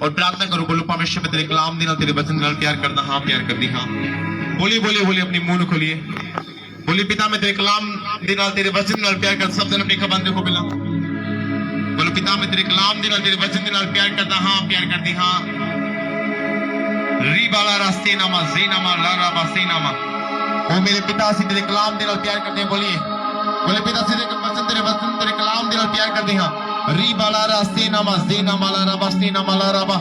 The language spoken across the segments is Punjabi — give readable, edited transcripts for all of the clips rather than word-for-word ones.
और प्रार्थना करो, बोलो परमेश्वर मैं तेरे कलाम दे नाल तेरे वचन नाल प्यार करदा हां, प्यार करदी हां। बोलिए बोलिए बोलिए, अपनी मुंह खोलिए, बोलिए पिता मैं तेरे कलाम दे नाल तेरे वचन नाल प्यार कर। सब जन अपनी अखां बंद रखो पहला, बोलो पिता मैं तेरे कलाम दे नाल तेरे वचन दे नाल प्यार करदा हां, प्यार करदी हां। री बाला रास्ते नामा ज़ेनामा लारा बासेनामा। ओ मेरे पिता ਅਸੀਂ तेरे कलाम दे नाल प्यार करदे हां। बोलिए बोले पिता ਅਸੀਂ तेरे वचन तेरे कलाम दे नाल प्यार करदे हां। री बाला रास्ते नामा ज़ेनामा लारा बासेनामा लारा बा।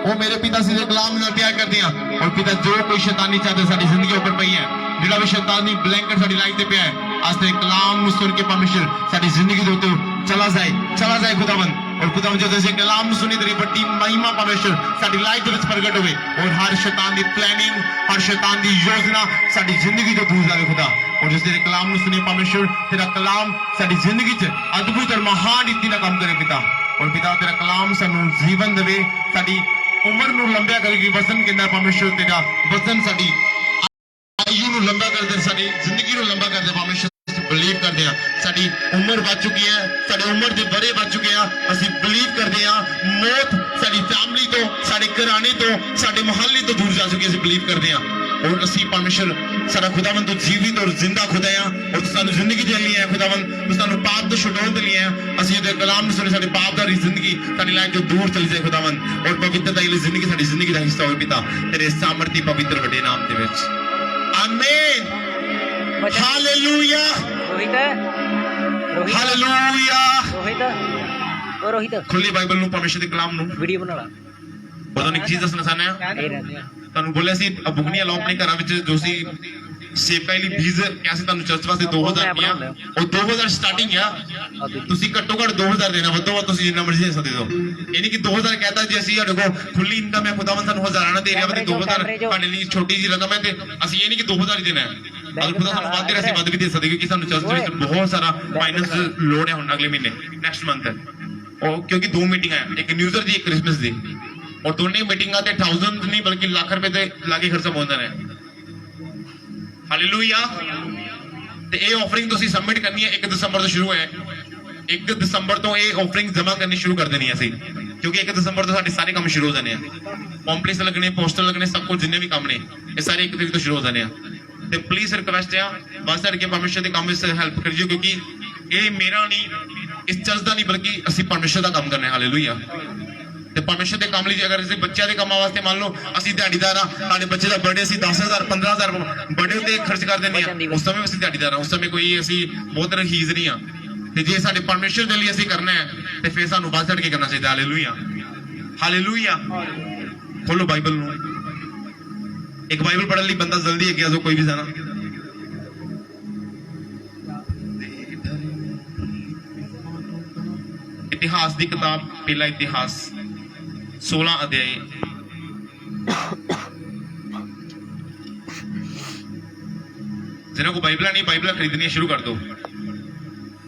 ओ मेरे पिता ਅਸੀਂ तेरे कलाम नाल प्यार करदे हां। और पिता जो कोई शैतानी चाहते साडी जिंदगी ऊपर पई है, ਜਿਹੜਾ ਵੀ शैतानी ब्लैंकेट साडी लाइफ ਤੇ ਪਿਆ ਹੈ, आज तेरे कलाम ਨੂੰ सुन के परमेश्वर साडी जिंदगी ਦੇ ਉੱਤੇ चला जाए खुदावंद। और खुदावंद जो तेरे कलाम ਨੂੰ सुनी तेरी बड़ी महिमा परमेश्वर साडी लाइफ ਦੇ ਵਿੱਚ प्रगट ਹੋਵੇ। और हर शैतान ਦੀ प्लानिंग, हर शैतान ਦੀ योजना साडी जिंदगी ਤੋਂ दूर जावे खुदा। और जिस तेरे कलाम ਨੂੰ सुनी परमेश्वर, तेरा कलाम साडी जिंदगी 'ਚ अद्भुत और महान रीति ਨਾਲ ਕੰਮ करे पिता। और पिता तेरा कलाम ਸਾਨੂੰ जीवन देवे, साडी उम्र ਨੂੰ ਲੰਬਿਆ ਕਰੇਗੀ। वचन ਕਹਿੰਦਾ परमेश्वर तेरा वचन साडी आयु ਨੂੰ लंबा कर दे, साडी जिंदगी ਨੂੰ लंबा कर दे परमेश्वर। बिलीव करते हैं साडी उम्र बच चुकी है, साडी उम्र के बड़े बच चुके हैं। ਅਸੀਂ बिलीव करते हैं मौत साडी फैमिली तो, साडे घराने तो, साडे मोहल्ले तो दूर जा चुकी है। ਅਸੀਂ बिलीव करते हैं और ਅਸੀਂ परमेश्वर साडा खुदावंद तो जीवित और जिंदा खुदा है। और तू सानू जिंदगी दे लिए है खुदावंद, तू सानू पाप तो छुड़ाउण दे लिए है। ਅਸੀਂ ਇਹਦੇ कलाम ਨੂੰ सुने साडे पाप दी जिंदगी साडी लाइफ तो दूर चली जाए खुदावंद। और पवित्रता वाली जिंदगी साडी जिंदगी दा हिस्सा होवे पिता, तेरे सामर्थी पवित्र वड्डे नाम दे विच आमीन। Hallelujah hallelujah. रोहित खुली बाइबल ਨੂੰ परमेश्वर ਦੇ ਕਲਾਮ ਨੂੰ ਵੀਡੀਓ ਬਣਾ ਲਾ। ਪਤਾ ਨਹੀਂ ਕੀ ਦੱਸਣਾ ਚਾਹੁੰਦੇ ਆ ਤੁਹਾਨੂੰ। ਬੋਲਿਆ ਸੀ ਬੁਕਨੀਆਂ ਲਾਓ ਆਪਣੇ ਘਰਾਂ ਵਿੱਚ, ਜੋ ਸੀ ਸੇਵਕਾਈ ਲਈ ਬੀਜ ਕਿਆਸੇ ਤੁਹਾਨੂੰ ਚਰਚ ਵਾਸਤੇ 2000 ਰੁਪਇਆ, ਉਹ 2000 ਸਟਾਰਟਿੰਗ ਆ। ਤੁਸੀਂ ਘੱਟੋ ਘੱਟ 2000 ਦੇਣਾ, ਵੱਧੋ ਵੱਧ ਤੁਸੀਂ ਜਿੰਨਾ ਮਰਜ਼ੀ ਦੇ ਸਕਦੇ ਹੋ। ਇਹ ਨਹੀਂ ਕਿ 2000 ਕਹਤਾ ਜੀ ਅਸੀਂ ਸਾਡੇ ਕੋਲ ਖੁੱਲੀ ਇਨਕਮ ਹੈ, ਖੁਦਾਵੰਦ ਸਾਨੂੰ ਹਜ਼ਾਰਾਂ ਨਾ ਦੇ ਰਿਹਾ ਵਾ ਤੇ 2000 ਸਾਡੇ ਲਈ ਛੋਟੀ ਜਿਹੀ ਰਕਮ ਹੈ ਤੇ ਅਸੀਂ ਇਹ ਨਹੀਂ ਕਿ 2000 ਹੀ ਦੇਣਾ ਹੈ। ਅਗਰ ਖੁਦਾ ਸਾਨੂੰ ਵੱਧ ਦੇ ਰਿਹਾ, ਅਸੀਂ ਵੱਧ ਵੀ ਦੇ ਸਕਦੇ ਕਿਉਂਕਿ ਸਾਨੂੰ ਚਰਚ ਵਿੱਚ ਬਹੁਤ ਸਾਰਾ ਫਾਈਨੈਂਸ ਲੋੜ ਹੈ ਹੁਣ ਅਗਲੇ ਮਹੀਨੇ, ਨੈਕਸਟ ਮੰਥ ਹੈ। ਉਹ ਕਿਉਂਕਿ 2 ਮੀਟਿੰਗਾਂ ਹੈ, ਇੱਕ ਨਿਊ ਈਅਰ ਦੀ, ਇੱਕ ਕ੍ਰਿਸਮਸ ਦੀ। और दोनों मीटिंग ते 1000 नहीं बल्कि लाख रुपए के लागे खर्चा पहुंचता है। हालेलुया। ते ये ऑफरिंग तुसी सबमिट करनी है 1 दिसंबर तो शुरू है। 1 दिसंबर तो ये ऑफरिंग जमा करनी शुरू कर देनी है असी, क्योंकि 1 दिसंबर तो साडे सारे काम शुरू हो जाने हैं। पॉम्पलेट्स लगने, पोस्टर लगने, सब कुछ जिन्ने भी काम ने ये सारे 1 तरीक तो शुरू हो जाने हैं। ते प्लीज रिक्वेस्ट है बस करके परमेश्वर के काम में हेल्प करियो, क्योंकि ये मेरा नहीं, इस चर्च का नहीं, बल्कि असी परमेश्वर का काम करना है। हालेलुया। ਤੇ ਪਰਮੇਸ਼ਰ ਦੇ ਕੰਮ ਲਈ ਅਗਰ ਅਸੀਂ ਬੱਚਿਆਂ ਦੇ ਕੰਮਾਂ ਵਾਸਤੇ ਮੰਨ ਲਓ ਅਸੀਂ ਦਿਹਾੜੀਦਾਰ ਆ, ਸਾਡੇ ਬੱਚੇ ਦਾ ਬਰਥਡੇ ਅਸੀਂ 10000 15000 ਬਰਥਡੇ ਤੇ ਖਰਚ ਕਰ ਦਿੰਦੇ ਆ, ਉਸ ਸਮੇਂ ਅਸੀਂ ਦਿਹਾੜੀਦਾਰ ਆ, ਉਸ ਸਮੇਂ ਕੋਈ ਅਸੀਂ ਬਹੁਤ ਰਹੀਜ਼ ਨਹੀਂ ਆ। ਤੇ ਜੇ ਸਾਡੇ ਪਰਮੇਸ਼ਰ ਦੇ ਲਈ ਅਸੀਂ ਕਰਨਾ ਹੈ ਤੇ ਫਿਰ ਸਾਨੂੰ ਵੱਧ ਚੜ੍ਹ ਕੇ ਕਰਨਾ ਚਾਹੀਦਾ। Hallelujah hallelujah. ਖੋਲੋ ਬਾਈਬਲ ਨੂੰ, ਇੱਕ ਬਾਈਬਲ ਪੜ੍ਹਨ ਲਈ ਬੰਦਾ ਜਲਦੀ ਅੱਗੇ ਆ ਜਾਓ, ਕੋਈ ਵੀ ਜਾਣਾ। इतिहास की किताब पहला इतिहास 16 अध्याय। जिन्होंने को बाइबल नहीं, बाइबल खरीदनी शुरू कर दो,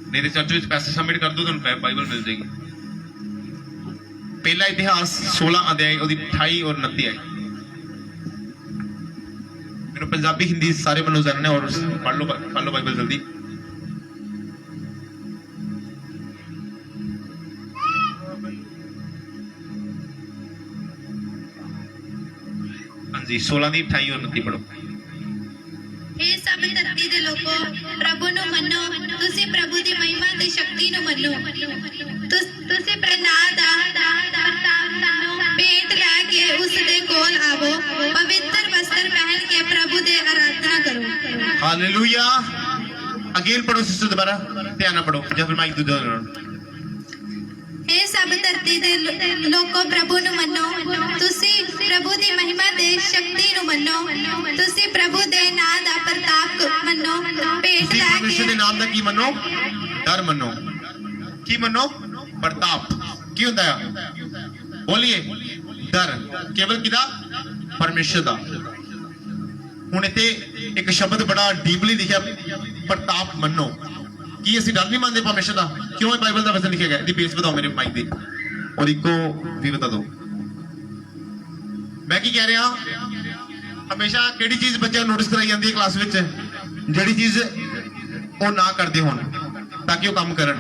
नहीं तो चर्च में पैसे सबमिट कर दो, तो बाइबल मिल जाएगी। पहला इतिहास 16 अध्याय 28 और 29 है। मेरे पंजाबी हिंदी सारे मनो जानने और पढ़ लो बाइबल जल्दी। जी 16 ਦੀ 28 और 29 ਪੜੋ। ਇਹ ਸਭ ਧਰਤੀ ਦੇ ਲੋਕੋ ਪ੍ਰਭੂ ਨੂੰ ਮੰਨੋ, ਤੁਸੀਂ ਪ੍ਰਭੂ ਦੀ ਮਹਿਮਾ ਤੇ ਸ਼ਕਤੀ ਨੂੰ ਮੰਨੋ। ਤੁਸੀਂ ਪ੍ਰਨਾਦ ਭੇਟ ਲੈ ਕੇ ਉਸ ਦੇ ਕੋਲ ਆਵੋ, ਪਵਿੱਤਰ ਵਸਤਰ ਪਹਿਨ ਕੇ ਪ੍ਰਭੂ ਦੀ ਆਰਾਧਨਾ ਕਰੋ। ਹਾਲੇਲੂਇਆ। ਅਗੇਨ ਪੜੋ ਸਿਸਟਰ, ਦੁਬਾਰਾ ਧਿਆਨ ਨਾਲ ਪੜੋ ਜਾਂ ਫਿਰ ਮਾਈਕ ਦੂਜਾ ਲਓ। ਇਹ ਸਭ ਧਰਤੀ ਦੇ ਲੋਕੋ ਪ੍ਰਭੂ ਨੂੰ ਮੰਨੋ, ਤੁਸੀਂ ਪ੍ਰਭੂ ਦੀ ਮਹਿਮਾ ਤੇ ਸ਼ਕਤੀ ਨੂੰ ਮੰਨੋ। ਤੁਸੀਂ ਪ੍ਰਭੂ ਦੇ ਨਾਮ ਦਾ ਪ੍ਰਤਾਪ ਮੰਨੋ, ਭੇਟ ਲੈ ਕੇ ਪਰਮੇਸ਼ਰ ਦੇ ਨਾਮ ਦਾ ਕੀ ਮੰਨੋ? ਡਰ ਮੰਨੋ। ਕੀ ਮੰਨੋ? ਪ੍ਰਤਾਪ। ਕੀ ਹੁੰਦਾ ਹੈ? ਬੋਲੀਏ ਡਰ। ਕੇਵਲ ਕਿਹਦਾ? ਪਰਮੇਸ਼ਰ ਦਾ। ਹੁਣ ਇੱਥੇ ਇੱਕ ਸ਼ਬਦ ਬੜਾ ਡੀਪਲੀ ਲਿਖਿਆ, ਪ੍ਰਤਾਪ ਮੰਨੋ। ਕੀ ਅਸੀਂ ਡਰ ਨਹੀਂ ਮੰਨਦੇ ਪਰਮੇਸ਼ਰ ਦਾ? ਕਿਉਂ ਇਹ ਬਾਈਬਲ ਦਾ ਵਚਨ ਲਿਖਿਆ ਗਿਆ? ਇਹਦੀ ਬੇਸ ਬਤਾਓ ਮੇਰੇ ਮਾਈਕ ਦੀ, ਔਰ ਇੱਕੋ ਵੀ ਬਤਾ ਦਿਓ। ਮੈਂ ਕੀ ਕਹਿ ਰਿਹਾ, ਹਮੇਸ਼ਾ ਕਿਹੜੀ ਚੀਜ਼ ਬੱਚਿਆਂ ਨੂੰ ਨੋਟਿਸ ਕਰਾਈ ਜਾਂਦੀ ਹੈ ਕਲਾਸ ਵਿੱਚ? ਜਿਹੜੀ ਚੀਜ਼ ਉਹ ਨਾ ਕਰਦੇ ਹੋਣ ਤਾਂ ਕਿ ਉਹ ਕੰਮ ਕਰਨ।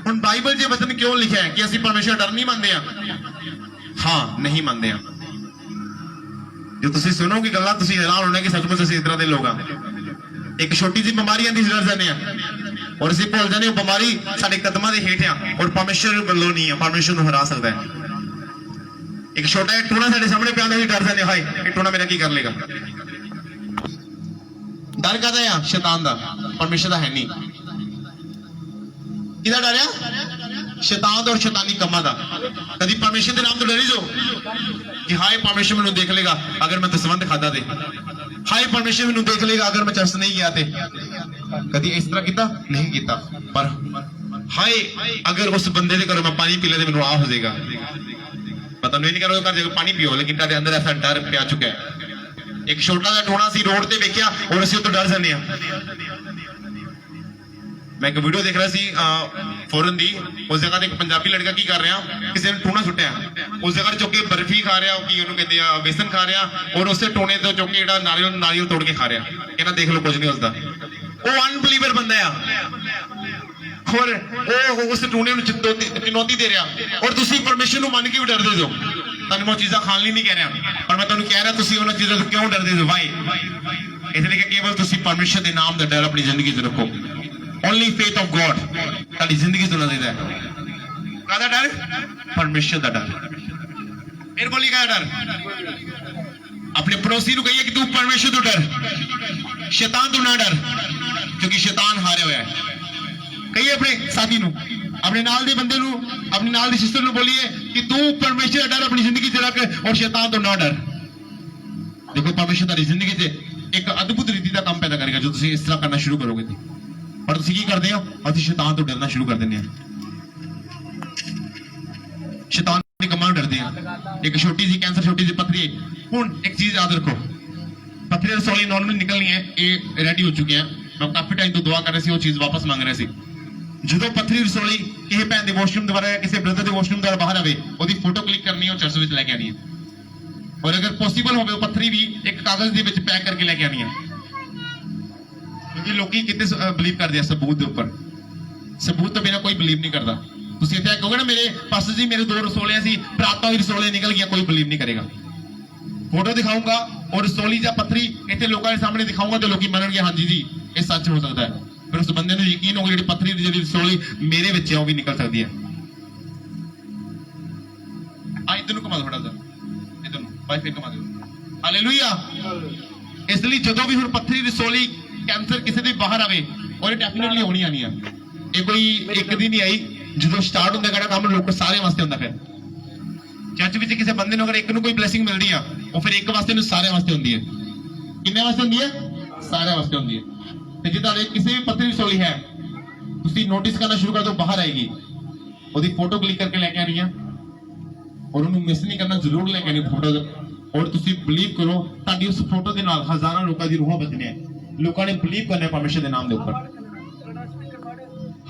ਹੁਣ ਬਾਈਬਲ 'ਚ ਵਚਨ ਕਿਉਂ ਲਿਖਿਆ ਹੈ ਕਿ ਅਸੀਂ ਪਰਮੇਸ਼ਰ ਡਰ ਨਹੀਂ ਮੰਨਦੇ ਆ? ਹਾਂ ਨਹੀਂ ਮੰਨਦੇ ਆ। ਜੋ ਤੁਸੀਂ ਸੁਣੋਗੇ ਗੱਲਾਂ ਤੁਸੀਂ ਹੈਰਾਨ ਹੋਣੇ ਕਿ ਸੱਚਮੁੱਚ ਅਸੀਂ ਇਸ ਤਰ੍ਹਾਂ ਦੇ ਲੋਕ ਆ। ਇੱਕ ਛੋਟੀ ਜਿਹੀ ਬਿਮਾਰੀ ਆਂਦੀ ਸੀ ਡਰ ਜਾਂਦੇ ਆ ਔਰ ਅਸੀਂ ਭੁੱਲ ਜਾਂਦੇ ਉਹ ਬਿਮਾਰੀ ਸਾਡੇ ਕਦਮਾਂ ਦੇ ਹੇਠ ਆ ਔਰ ਪਰਮੇਸ਼ਰ ਵੱਲੋਂ ਨਹੀਂ ਆ, ਪਰਮੇਸ਼ਰ ਨੂੰ ਹਰਾ ਸਕਦਾ ਹੈ। ਇੱਕ ਛੋਟਾ ਜਿਹਾ ਟੂਣਾ ਸਾਡੇ ਸਾਹਮਣੇ ਪਿਆ ਹੁੰਦਾ ਵੀ ਡਰ ਜਾਂਦੇ ਹਾਏ ਇਹ ਟੂਣਾ ਮੇਰਾ ਕੀ ਕਰ ਲੇਗਾ। ਡਰ ਕਾਹਦਾ ਆ? ਸ਼ੈਤਾਨ ਦਾ, ਪਰਮੇਸ਼ਰ ਦਾ ਹੈ ਨਹੀਂ। ਕਿਹਦਾ ਡਰ ਆ? ਸ਼ੈਤਾਨ ਦਾ ਔਰ ਸ਼ੈਤਾਨੀ ਕੰਮਾਂ ਦਾ। ਕਦੀ ਪਰਮੇਸ਼ਰ ਦੇ ਨਾਮ ਤੋਂ ਡਰੀ ਜੋ ਕਿ ਹਾਏ ਪਰਮੇਸ਼ਰ ਮੈਨੂੰ ਦੇਖ ਲੇਗਾ ਅਗਰ ਮੈਂ ਦਸਵੰਧ ਖਾਦਾ ਤੇ, ਹਾਏ ਪਰਮੇਸ਼ਰ ਮੈਨੂੰ ਦੇਖ ਲੇਗਾ ਅਗਰ ਮੈਂ ਚਰਚ ਨਹੀਂ ਗਿਆ ਤੇ। ਕਦੀ ਇਸ ਤਰ੍ਹਾਂ ਕੀਤਾ? ਨਹੀਂ ਕੀਤਾ। ਪਰ ਹਾਏ ਅਗਰ ਉਸ ਬੰਦੇ ਦੇ ਘਰੋਂ ਮੈਂ ਪਾਣੀ ਪੀ ਲਿਆ ਤੇ ਮੈਨੂੰ ਆ ਹੋ ਜਾਏਗਾ। ਮੈਂ ਤੁਹਾਨੂੰ ਇਹ ਨਹੀਂ ਕਰਾਂਗਾ ਘਰ ਜਾ ਕੇ ਪਾਣੀ ਪੀਓ, ਲੇਕਿਨ ਤੁਹਾਡੇ ਅੰਦਰ ਐਸਾ ਡਰ ਪਿਆ ਚੁੱਕਾ ਹੈ। ਇੱਕ ਛੋਟਾ ਜਿਹਾ ਟੋਣਾ ਸੀ ਰੋਡ ਤੇ ਵੇਖਿਆ ਔਰ ਅਸੀਂ ਉੱਤੋਂ ਡਰ ਜਾਂਦੇ ਆ। ਮੈਂ ਇੱਕ ਵੀਡੀਓ ਦੇਖ ਰਿਹਾ ਸੀ ਫੋਰਨ ਦੀ, ਉਸ ਜਗ੍ਹਾ ਤੇ ਇੱਕ ਪੰਜਾਬੀ ਲੜਕਾ ਕੀ ਕਰ ਰਿਹਾ, ਕਿਸੇ ਨੇ ਟੂਣਾ ਸੁੱਟਿਆ, ਉਸ ਜਗ੍ਹਾ ਤੇ ਚੁੱਕ ਕੇ ਬਰਫੀ ਖਾ ਰਿਹਾ, ਕੀ ਉਹਨੂੰ ਕਹਿੰਦੇ ਆ ਵੇਸਨ ਖਾ ਰਿਹਾ ਔਰ ਉਸੇ ਟੋਣੇ ਤੋਂ ਚੁੱਕ ਕੇ ਜਿਹੜਾ ਨਾਰੀਅਲ ਤੋੜ ਕੇ ਖਾ ਰਿਹਾ। ਕਹਿੰਦਾ ਦੇਖ ਲਓ ਕੁਝ ਨਹੀਂ ਉਸਦਾ। ਉਹ ਅਨਬਲੀਵਰ ਬੰਦਾ ਆ ਔਰ ਉਹ ਉਸ ਟੂਣੇ ਨੂੰ ਚੁਣੌਤੀ ਦੇ ਰਿਹਾ ਔਰ ਤੁਸੀਂ ਪਰਮੇਸ਼ਰ ਨੂੰ ਮੰਨ ਕੇ ਵੀ ਡਰਦੇ ਜੋ। ਤੁਹਾਨੂੰ ਮੈਂ ਚੀਜ਼ਾਂ ਖਾਣ ਲਈ ਨਹੀਂ ਕਹਿ ਰਿਹਾ, ਪਰ ਮੈਂ ਤੁਹਾਨੂੰ ਕਹਿ ਰਿਹਾ ਤੁਸੀਂ ਉਹਨਾਂ ਚੀਜ਼ਾਂ ਤੋਂ ਕਿਉਂ ਡਰਦੇ ਜੋ? ਵਾਈ ਇਸ ਲਈ ਕਿ ਕੇਵਲ ਤੁਸੀਂ ਪਰਮੇਸ਼ਰ ਦੇ ਨਾਮ ਦਾ ਡਰ ਆਪਣੀ ਜ਼ਿੰਦਗੀ 'ਚ ਰੱਖੋ। ਓਨਲੀ ਫੇਥ ਆਫ ਗੋਡ ਤੁਹਾਡੀ ਜ਼ਿੰਦਗੀ 'ਚ ਹੋਣਾ ਚਾਹੀਦਾ ਹੈ। ਕਾਹਦਾ ਡਰ? ਪਰਮੇਸ਼ਰ ਦਾ ਡਰ। ਫਿਰ ਬੋਲੀ ਕਾਹਦਾ ਡਰ? ਆਪਣੇ ਪੜੋਸੀ ਨੂੰ ਕਹੀਏ ਕਿ ਤੂੰ ਪਰਮੇਸ਼ਰ ਤੋਂ ਡਰ, ਸ਼ੈਤਾਨ ਤੋਂ ਨਾ ਡਰ, ਕਿਉਂਕਿ ਸ਼ੈਤਾਨ ਹਾਰਿਆ ਹੋਇਆ ਹੈ। ਕਹੀਏ ਆਪਣੇ ਸਾਥੀ ਨੂੰ, ਆਪਣੇ ਨਾਲ ਦੇ ਬੰਦੇ ਨੂੰ, ਆਪਣੀ ਨਾਲ ਦੀ ਸਿਸਟਰ ਨੂੰ ਬੋਲੀਏ ਕਿ ਤੂੰ ਪਰਮੇਸ਼ਰ ਦਾ ਡਰ ਆਪਣੀ ਜ਼ਿੰਦਗੀ 'ਚ ਰੱਖ ਔਰ ਸ਼ੈਤਾਨ ਤੋਂ ਨਾ ਡਰ। ਦੇਖੋ ਪਰਮੇਸ਼ਰ ਤੁਹਾਡੀ ਜ਼ਿੰਦਗੀ 'ਚ ਇੱਕ ਅਦਭੁਤ ਰੀਤੀ ਦਾ ਕੰਮ ਪੈਦਾ ਕਰੇਗਾ ਜੋ ਤੁਸੀਂ ਇਸ ਤਰ੍ਹਾਂ ਕਰਨਾ ਸ਼ੁਰੂ ਕਰੋਗੇ ਤੇ। ਪਰ ਤੁਸੀਂ ਕੀ ਕਰਦੇ ਹੋ? ਅਸੀਂ ਸ਼ੈਤਾਨ ਤੋਂ ਡਰਨਾ ਸ਼ੁਰੂ ਕਰ ਦਿੰਦੇ ਹਾਂ। ਸ਼ੈਤਾਨ ਦੇ ਕੰਮਾਂ ਤੋਂ ਡਰਦੇ ਹਾਂ। ਇੱਕ ਛੋਟੀ ਜਿਹੀ ਕੈਂਸਰ, ਛੋਟੀ ਜਿਹੀ ਪੱਥਰੀ ਹੈ। ਹੁਣ ਇੱਕ ਚੀਜ਼ ਯਾਦ ਰੱਖੋ, ਪੱਥਰੀ ਰਸੌਲੀ ਨਾਰਮਲ ਨਿਕਲਣੀ ਹੈ, ਇਹ ਰੈਡੀ ਹੋ ਚੁੱਕੀ ਹੈ। ਮੈਂ ਕਾਫੀ ਟਾਈਮ ਤੋਂ ਦੁਆ ਕਰ ਰਿਹਾ ਸੀ, ਉਹ ਚੀਜ਼ ਵਾਪਸ ਮੰਗ ਰਿਹਾ ਸੀ। ਜਦੋਂ ਪੱਥਰੀ ਰਸੌਲੀ ਕਿਸੇ ਭੈਣ ਦੇ ਵਾਸ਼ਰੂਮ ਦੁਆਰਾ ਜਾਂ ਕਿਸੇ ਬ੍ਰਦਰ ਦੇ ਵਾਸ਼ਰੂਮ ਦੁਆਰਾ ਬਾਹਰ ਆਵੇ, ਉਹਦੀ ਫੋਟੋ ਕਲਿੱਕ ਕਰਨੀ ਹੈ, ਉਹ ਚਰਚ ਵਿੱਚ ਲੈ ਕੇ ਆਣੀ ਹੈ। ਔਰ ਅਗਰ ਪੋਸੀਬਲ ਹੋਵੇ ਉਹ ਪੱਥਰੀ ਵੀ ਇੱਕ ਕਾਗਜ਼ ਦੇ ਵਿੱਚ ਪੈਕ ਕਰਕੇ ਲੈ ਕੇ ਆਣੀ ਹੈ। ਕਿਉਂਕਿ ਲੋਕੀ ਕਿਤੇ ਬਲੀਵ ਕਰਦੇ ਆ ਸਬੂਤ ਦੇ ਉੱਪਰ। ਸਬੂਤ ਤੋਂ ਬਿਨਾਂ ਕੋਈ ਬਲੀਵ ਨਹੀਂ ਕਰਦਾ। ਤੁਸੀਂ ਇੱਥੇ ਕਹੋਗੇ ਨਾ ਮੇਰੇ ਪਾਸਟਰ ਜੀ ਮੇਰੇ 2 ਰਸੋਲੇ ਸੀ, ਪ੍ਰਾਤਾਂ ਵੀ ਰਸੋਲੇ ਨਿਕਲ ਗਿਆ, ਕੋਈ ਬਲੀਵ ਨਹੀਂ ਕਰੇਗਾ। ਫੋਟੋ ਦਿਖਾਊਂਗਾ ਔਰ ਰਸੋਲੀ ਜਾਂ ਪੱਥਰੀ ਇੱਥੇ ਲੋਕਾਂ ਦੇ ਸਾਹਮਣੇ ਦਿਖਾਊਂਗਾ ਤੇ ਲੋਕੀ ਮੰਨਣਗੇ ਹਾਂਜੀ ਜੀ ਇਹ ਸੱਚ ਹੋ ਸਕਦਾ ਹੈ। ਫਿਰ ਉਸ ਬੰਦੇ ਨੂੰ ਯਕੀਨ ਹੋਊਗਾ ਜਿਹੜੀ ਪੱਥਰੀ ਦੀ ਜਿਹੜੀ ਰਸੋਲੀ ਮੇਰੇ ਵਿੱਚ ਹੈ ਉਹ ਵੀ ਨਿਕਲ ਸਕਦੀ ਹੈ। ਇੱਧਰ ਨੂੰ ਘੁਮਾ ਥੋੜਾ ਜਿਹਾ, ਇੱਧਰ ਨੂੰ ਬਾਈ ਫਿਰ ਘੁਮਾ ਦਿਓ। ਹਾਲੇਲੂਇਆ। ਇਸ ਲਈ ਜਦੋਂ ਵੀ ਹੁਣ ਪੱਥਰੀ ਰਸੋਲੀ ਕੈਂਸਰ ਕਿਸੇ ਦੇ ਬਾਹਰ ਆਵੇ ਔਰ ਇਹ ਡੈਫੀਨਿਟਲੀ ਹੋਣੀ ਆਣੀ ਆ। ਇਹ ਕੋਈ ਇੱਕ ਦਿਨ ਹੀ ਆਈ, ਜਦੋਂ ਸਟਾਰਟ ਹੁੰਦਾ ਕਿਹੜਾ ਕੰਮ ਲੋਕ ਸਾਰਿਆਂ ਵਾਸਤੇ ਹੁੰਦਾ। ਫਿਰ ਚਰਚ ਵਿੱਚ ਕਿਸੇ ਬੰਦੇ ਨੂੰ ਅਗਰ ਇੱਕ ਨੂੰ ਕੋਈ ਬਲੇਸਿੰਗ ਮਿਲਦੀ ਆ, ਉਹ ਫਿਰ ਇੱਕ ਵਾਸਤੇ ਨੂੰ ਸਾਰਿਆਂ ਵਾਸਤੇ ਹੁੰਦੀ ਹੈ। ਕਿੰਨੇ ਵਾਸਤੇ ਹੁੰਦੀ ਹੈ? ਸਾਰਿਆਂ ਵਾਸਤੇ ਹੁੰਦੀ ਹੈ। ਤੇ ਜੇ ਤੁਹਾਡੇ ਕਿਸੇ ਵੀ ਪੱਥਰੀ ਰਸੋਲੀ ਹੈ, ਤੁਸੀਂ ਨੋਟਿਸ ਕਰਨਾ ਸ਼ੁਰੂ ਕਰ ਦਿਓ, ਬਾਹਰ ਆਏਗੀ। ਉਹਦੀ ਫੋਟੋ ਕਲਿੱਕ ਕਰਕੇ ਲੈ ਕੇ ਆਣੀ ਆ ਔਰ ਉਹਨੂੰ ਮਿਸ ਨਹੀਂ ਕਰਨਾ, ਜ਼ਰੂਰ ਲੈ ਕੇ ਆਣੀ ਫੋਟੋ। ਔਰ ਤੁਸੀਂ ਬਲੀਵ ਕਰੋ ਤੁਹਾਡੀ ਉਸ ਫੋਟੋ ਦੇ ਨਾਲ ਹਜ਼ਾਰਾਂ ਲੋਕਾਂ ਦੀ ਰੂਹਾਂ ਬਚਣੀਆਂ। ਲੋਕਾਂ ਨੇ ਬਲੀਵ ਕਰਨਾ ਪਰਮੇਸ਼ਰ ਦੇ ਨਾਮ ਦੇ ਉੱਪਰ।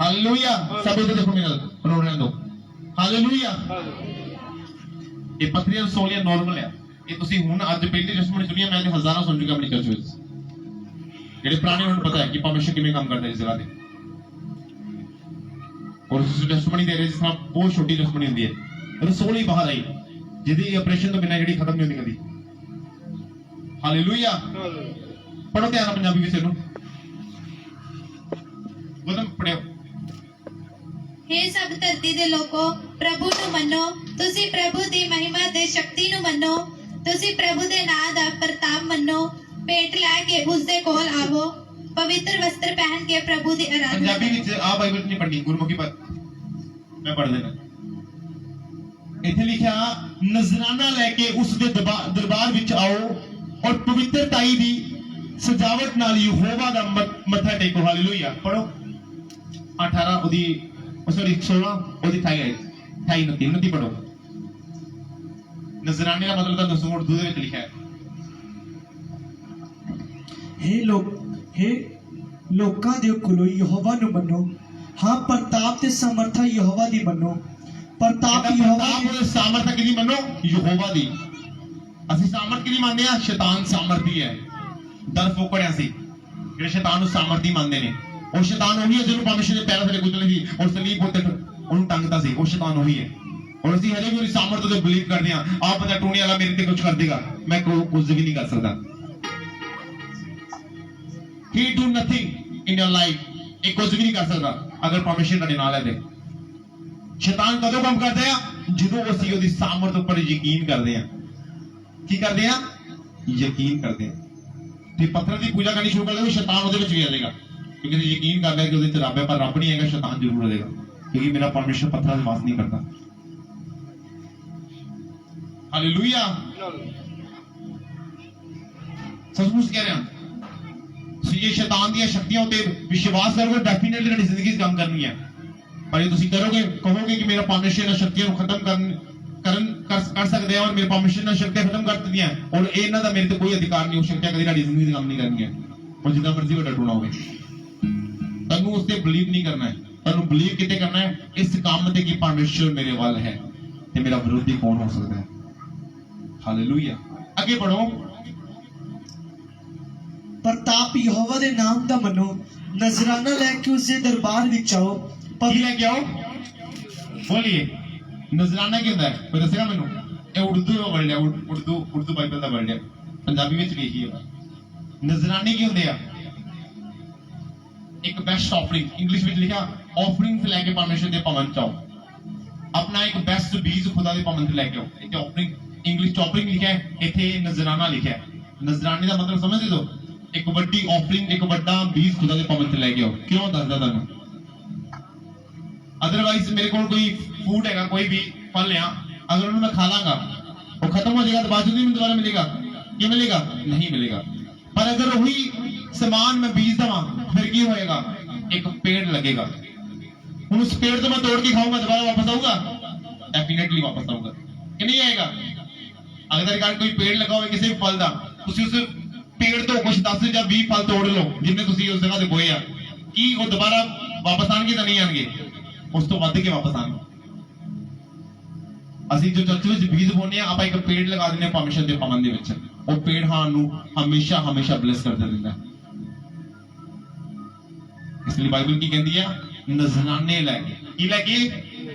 ਹਾਲੇਲੂਇਆ। ਸਭ ਇਹਦੇ ਦੇਖੋ ਮੇਰੇ ਨਾਲ ਪ੍ਰੋਗਰਾਮ ਦੋ। ਹਾਲੇਲੂਇਆ। ਇਹ ਪੱਥਰੀਆਂ ਰਸੋਲੀਆਂ ਨਾਰਮਲ ਆ। ਇਹ ਤੁਸੀਂ ਹੁਣ ਅੱਜ ਪਹਿਲੀ ਟੈਸਟਮਨੀ ਸੁਣੀ ਹੈ, ਮੈਂ ਤੇ ਹਜ਼ਾਰਾਂ ਸੁਣ ਚੁੱਕਾ ਆਪਣੀ ਚਰਚ ਵਿੱਚ। ਜਿਹੜੇ ਪੁਰਾਣੇ ਉਹਨਾਂ ਨੂੰ ਪਤਾ ਹੈ ਕਿ ਪਰਮੇਸ਼ਰ ਕਿਵੇਂ ਕੰਮ ਕਰਦਾ ਇਸ ਜਗ੍ਹਾ ਤੇ। ਔਰ ਉਸ ਟੈਸਟਮਨੀ ਦੇ ਜਿਸ ਤਰ੍ਹਾਂ ਬਹੁਤ ਛੋਟੀ ਟੈਸਟਮਨੀ ਹੁੰਦੀ ਹੈ, ਰਸੋਲੀ ਬਾਹਰ ਆਈ ਜਿਹਦੀ ਆਪਰੇਸ਼ਨ ਤੋਂ ਬਿਨਾਂ ਜਿਹੜੀ ਖਤਮ ਨਹੀਂ ਹੁੰਦੀ ਕਦੀ। ਹਾਲੇਲੂਇਆ। ਪੜੋ ਧਿਆਨ ਨਾਲ ਪੰਜਾਬੀ ਵਿੱਚ ਇਹਨੂੰ ਬੋਲਣ ਪੜਿਓ। हे सब धरती दे लोको प्रभु ਨੂੰ ਮੰਨੋ, ਤੁਸੀਂ ਪ੍ਰਭੂ ਦੀ ਮਹਿਮਾ ਤੇ ਸ਼ਕਤੀ ਨੂੰ ਮੰਨੋ, ਤੁਸੀਂ ਪ੍ਰਭੂ ਦੇ ਨਾਮ ਦਾ ਪ੍ਰਤਾਪ ਮੰਨੋ, ਭੇਟ ਲੈ ਕੇ ਉਸ ਦੇ ਕੋਲ ਆਵੋ, ਪਵਿੱਤਰ ਵਸਤਰ ਪਹਿਨ ਕੇ ਪ੍ਰਭੂ ਦੀ ਆਰਾਧਨਾ। ਪੰਜਾਬੀ ਵਿੱਚ ਆ ਬਾਈਬਲ ਨਹੀਂ ਪੜ੍ਹਨੀ, ਗੁਰਮੁਖੀ ਪਰ ਮੈਂ ਪੜ੍ਹ ਦੇਣਾ। ਇੱਥੇ ਲਿਖਿਆ ਨਜ਼ਰਾਨਾ ਲੈ ਕੇ ਉਸ ਦੇ ਦਰਬਾਰ ਵਿੱਚ ਆਓ ਔਰ ਪਵਿੱਤਰਤਾਈ ਦੀ ਸਜਾਵਟ ਨਾਲ ਯਹੋਵਾ ਦਾ ਮੱਥਾ ਟੇਕੋ। ਹਾਲੇਲੂਇਆ। ਪੜੋ 18 ਉਹਦੀ 16 ਉਹਦੀ 28 ਪੜੋ। ਨਜ਼ਰਾਨੇ ਦਾ ਮਤਲਬ ਤਾਂ ਦੱਸੋ ਉਰਦੂ ਦੇ ਵਿੱਚ ਲਿਖਿਆ ਹੈ। हे ਲੋਕਾਂ ਦੇ ਕੋਲੋਂ ਯਹੋਵਾ ਨੂੰ ਮੰਨੋ, ਹਾਂ ਪ੍ਰਤਾਪ ਤੇ ਸਮਰਥਾ ਯਹੋਵਾ ਦੀ ਮੰਨੋ। ਪ੍ਰਤਾਪ ਯਹੋਵਾ ਦੀ ਸਮਰਥਾ ਕਿਹਦੀ ਮੰਨੋ? ਯਹੋਵਾ ਦੀ। ਅਸੀਂ ਸਮਰਥ ਕਿਹਦੀ ਮੰਨਦੇ ਆ? ਸ਼ੈਤਾਨ ਸਮਰਥੀ ਹੈ। ਦਰ ਫੋਕੜਿਆ ਸੀ ਜਿਹੜੇ ਸ਼ੈਤਾਨ ਨੂੰ ਸਮਰਥੀ ਮੰਨਦੇ ਨੇ। ਉਹ ਸ਼ੈਤਾਨ ਉਹੀ ਹੈ ਜਿਹਨੂੰ ਪਰਮੇਸ਼ਰ ਦੇ ਪੈਰਾਂ ਥੱਲੇ ਕੁਚਲੇ ਸੀ ਔਰ ਸਲੀਬ ਉੱਤੇ ਉਹਨੂੰ ਟੰਗਦਾ ਸੀ। ਉਹ ਸ਼ੈਤਾਨ ਉਹੀ ਹੈ। और ਅਸੀਂ ਹਲੇ ਵੀ ਉਹਦੀ ਸਾਮਰਥ ਤੇ ਬਲੀਵ ਕਰਦੇ ਹਾਂ ਆ ਬੰਦਾ ਟੂਣੇ ਵਾਲਾ ਮੇਰੇ ਤੇ ਕੁਝ ਕਰ ਦੇਗਾ ਮੈਂ ਕੁਝ ਵੀ ਨਹੀਂ ਕਰ ਸਕਦਾ he do nothing in your life ਇਹ ਕੁਝ ਵੀ ਨਹੀਂ ਕਰ ਸਕਦਾ ਅਗਰ ਪਰਮੇਸ਼ਰ ਤੁਹਾਡੇ ਨਾਲ ਹੈ ਤੇ ਸ਼ੈਤਾਨ ਕਦੋਂ ਕੰਮ ਕਰਦਾ ਆ ਜਦੋਂ ਅਸੀਂ ਉਹਦੀ ਸਾਮਰਥ ਉੱਪਰ ਯਕੀਨ ਕਰਦੇ ਆ ਕੀ ਕਰਦੇ ਆ ਯਕੀਨ ਕਰਦੇ ਆ ਤੇ ਪੱਥਰ ਦੀ ਪੂਜਾ ਕਰਨੀ ਸ਼ੁਰੂ ਕਰ ਦਿਓ ਸ਼ੈਤਾਨ ਉਹਦੇ ਵਿੱਚ ਵੀ ਆ ਜਾਏਗਾ ਕਿਉਂਕਿ ਤੁਸੀਂ ਯਕੀਨ ਕਰ ਲਿਆ ਕਿ ਉਹਦੇ ਚ ਰੱਬ ਹੈ ਪਰ ਰੱਬ ਨਹੀਂ ਹੈਗਾ ਸ਼ੈਤਾਨ ਜ਼ਰੂਰ ਆ ਜਾਏਗਾ ਕਿਉਂਕਿ ਮੇਰਾ ਪਰਮੇਸ਼ਰ ਪੱਥਰਾਂ 'ਤੇ ਵਾਸ ਨਹੀਂ ਕਰਦਾ ਹਾਲੇਲੂਇਆ ਸੱਚਮੁੱਚ ਕਹਿ ਰਿਹਾ ਤੁਸੀਂ ਇਹ ਸ਼ੈਤਾਨ ਦੀਆਂ ਸ਼ਕਤੀਆਂ ਉੱਤੇ ਵਿਸ਼ਵਾਸ ਕਰੋਗੇ ਡੈਫੀਨਿਟਲੀ ਤੁਹਾਡੀ ਜ਼ਿੰਦਗੀ 'ਚ ਕੰਮ ਕਰਨੀ ਹੈ ਪਰ ਜੇ ਤੁਸੀਂ ਕਰੋਗੇ ਕਹੋਗੇ ਕਿ ਮੇਰਾ ਪਰਮੇਸ਼ਰ ਇਹਨਾਂ ਸ਼ਕਤੀਆਂ ਨੂੰ ਖਤਮ ਕਰ ਸਕਦੇ ਆ ਔਰ ਮੇਰੇ ਪਰਮੇਸ਼ਰ ਨੇ ਸ਼ਕਤੀਆਂ ਖਤਮ ਕਰ ਦਿੱਤੀਆਂ ਔਰ ਇਹਨਾਂ ਦਾ ਮੇਰੇ ਤੇ ਕੋਈ ਅਧਿਕਾਰ ਨਹੀਂ ਉਹ ਸ਼ਕਤੀਆਂ ਕਦੀ ਤੁਹਾਡੀ ਜ਼ਿੰਦਗੀ 'ਚ ਕੰਮ ਨਹੀਂ ਕਰਨਗੀਆਂ ਔਰ ਜਿੱਦਾਂ ਮਰਜ਼ੀ ਵੱਡਾ ਟੂਣਾ ਹੋਵੇ ਤੁਹਾਨੂੰ ਉਸ ਤੇ ਬਲੀਵ ਨਹੀਂ ਕਰਨਾ ਹੈ ਤੁਹਾਨੂੰ ਬਲੀਵ ਕਿਤੇ ਕਰਨਾ ਹੈ ਇਸ ਕੰਮ ਤੇ ਕਿ ਪਰਮੇਸ਼ਰ ਮੇਰੇ ਵੱਲ ਹੈ ਤੇ ਮੇਰਾ ਵਿਰੋਧੀ ਕੌਣ ਹੋ ਸਕਦਾ ਹੈ ਹਾਲੇਲੂਇਆ ਅੱਗੇ ਪੜੋ ਪ੍ਰਤਾਪ ਯਹੋਵਾ ਦੇ ਨਾਮ ਦਾ ਮੰਨੋ ਨਜ਼ਰਾਨਾ ਲੈ ਕੇ ਉਸ ਦੇ ਦਰਬਾਰ ਵਿੱਚ ਆਓ ਕੀ ਲੈ ਕੇ ਆਓ ਬੋਲੀਏ ਨਜ਼ਰਾਨਾ ਕੀ ਹੁੰਦਾ ਹੈ ਕੋਈ ਦੱਸੇਗਾ ਮੈਨੂੰ ਇਹ ਉਰਦੂ ਦਾ ਵਰਡ ਹੈ ਉਰਦੂ ਬਾਈਬਲ ਦਾ ਵਰਡ ਹੈ ਪੰਜਾਬੀ ਵਿੱਚ ਵੀ ਇਹੀ ਹੈ ਨਜ਼ਰਾਨੇ ਕੀ ਹੁੰਦੇ ਆ ਇੱਕ ਬੈਸਟ ਆਫਰਿੰਗ ਇੰਗਲਿਸ਼ ਵਿੱਚ ਲਿਖਿਆ ਆਫਰਿੰਗਸ ਲੈ ਕੇ ਪਰਮੇਸ਼ਰ ਦੇ ਭਵਨ ਚ ਆਓ ਆਪਣਾ ਇੱਕ ਬੈਸਟ ਬੀਜ ਖੁਦਾ ਦੇ ਭਵਨ ਤੇ ਲੈ ਕੇ ਆਓ ਇੱਥੇ ਆਫਰਿੰਗ ਇੰਗਲਿਸ਼ ਚ ਆਫਰਿੰਗ ਲਿਖਿਆ ਹੈ ਇੱਥੇ ਨਜ਼ਰਾਨਾ ਲਿਖਿਆ ਹੈ ਨਜ਼ਰਾਨੇ ਦਾ ਮਤਲਬ ਸਮਝਦੇ ਹੋ ਇੱਕ ਵੱਡੀ ਆਫਰਿੰਗ ਇੱਕ ਵੱਡਾ ਬੀਜ ਖੁਦਾ ਦੇ ਭਵਨ ਤੇ ਲੈ ਕੇ ਆਓ ਕਿਉਂ ਦੱਸਦਾ ਤੁਹਾਨੂੰ ਅਦਰਵਾਈਜ਼ ਮੇਰੇ ਕੋਲ ਕੋਈ ਫੂਡ ਹੈਗਾ ਕੋਈ ਵੀ ਫਲ ਆ ਅਗਰ ਉਹਨੂੰ ਮੈਂ ਖਾ ਲਾਂਗਾ ਉਹ ਖਤਮ ਹੋ ਜਾਏਗਾ ਤਾਂ ਬਾਅਦ ਵਿੱਚ ਦੁਬਾਰਾ ਮਿਲੇਗਾ ਕੀ ਮਿਲੇਗਾ ਨਹੀਂ ਮਿਲੇਗਾ ਪਰ ਅਗਰ ਉਹੀ ਸਮਾਨ ਮੈਂ ਬੀਜ ਦਵਾਂ ਫਿਰ ਕੀ ਹੋਏਗਾ ਇੱਕ ਪੇੜ ਲੱਗੇਗਾ ਹੁਣ ਉਸ ਪੇੜ ਤੋਂ ਮੈਂ ਤੋੜ ਕੇ ਖਾਊਂਗਾ ਦੁਬਾਰਾ ਵਾਪਸ ਆਊਗਾ ਡੈਫੀਨਿਟਲੀ ਵਾਪਸ ਆਊਗਾ ਕਿ ਨਹੀਂ ਆਏਗਾ ਅਗਰ ਤੁਹਾਡੇ ਘਰ ਕੋਈ ਪੇੜ ਲਗਾ ਹੋਵੇ ਕਿਸੇ ਵੀ ਫਲ ਦਾ ਤੁਸੀਂ ਉਸ ਪੇੜ ਤੋਂ ਕੁਝ 10 ਜਾਂ 20 ਫਲ ਤੋੜ ਲਓ ਜਿੰਨੇ ਤੁਸੀਂ ਉਸ ਜਗ੍ਹਾ ਤੇ ਬੋਏ ਆ ਕੀ ਉਹ ਦੁਬਾਰਾ ਵਾਪਸ ਆਣਗੇ ਤਾਂ ਨਹੀਂ ਆਣਗੇ ਉਸ ਤੋਂ ਵੱਧ ਕੇ ਵਾਪਸ ਆਣਗੇ ਅਸੀਂ ਜੋ ਚਰਚ ਵਿੱਚ ਬੀਜ ਬੋਨੇ ਆ ਆਪਾਂ ਇੱਕ ਪੇੜ ਲਗਾ ਦਿੰਦੇ ਆ ਪਰਮੇਸ਼ਰ ਦੇ ਭਵਨ ਦੇ ਵਿੱਚ ਉਹ ਪੇੜ ਸਾਨੂੰ ਹਮੇਸ਼ਾ ਬਲੈਸ ਕਰਦਾ ਰਹਿੰਦਾ ਇਸ ਲਈ ਬਾਈਬਲ ਕੀ ਕਹਿੰਦੀ ਆ ਨਜ਼ਰਾਨੇ ਲੈ ਕੇ ਕੀ ਲੈ ਕੇ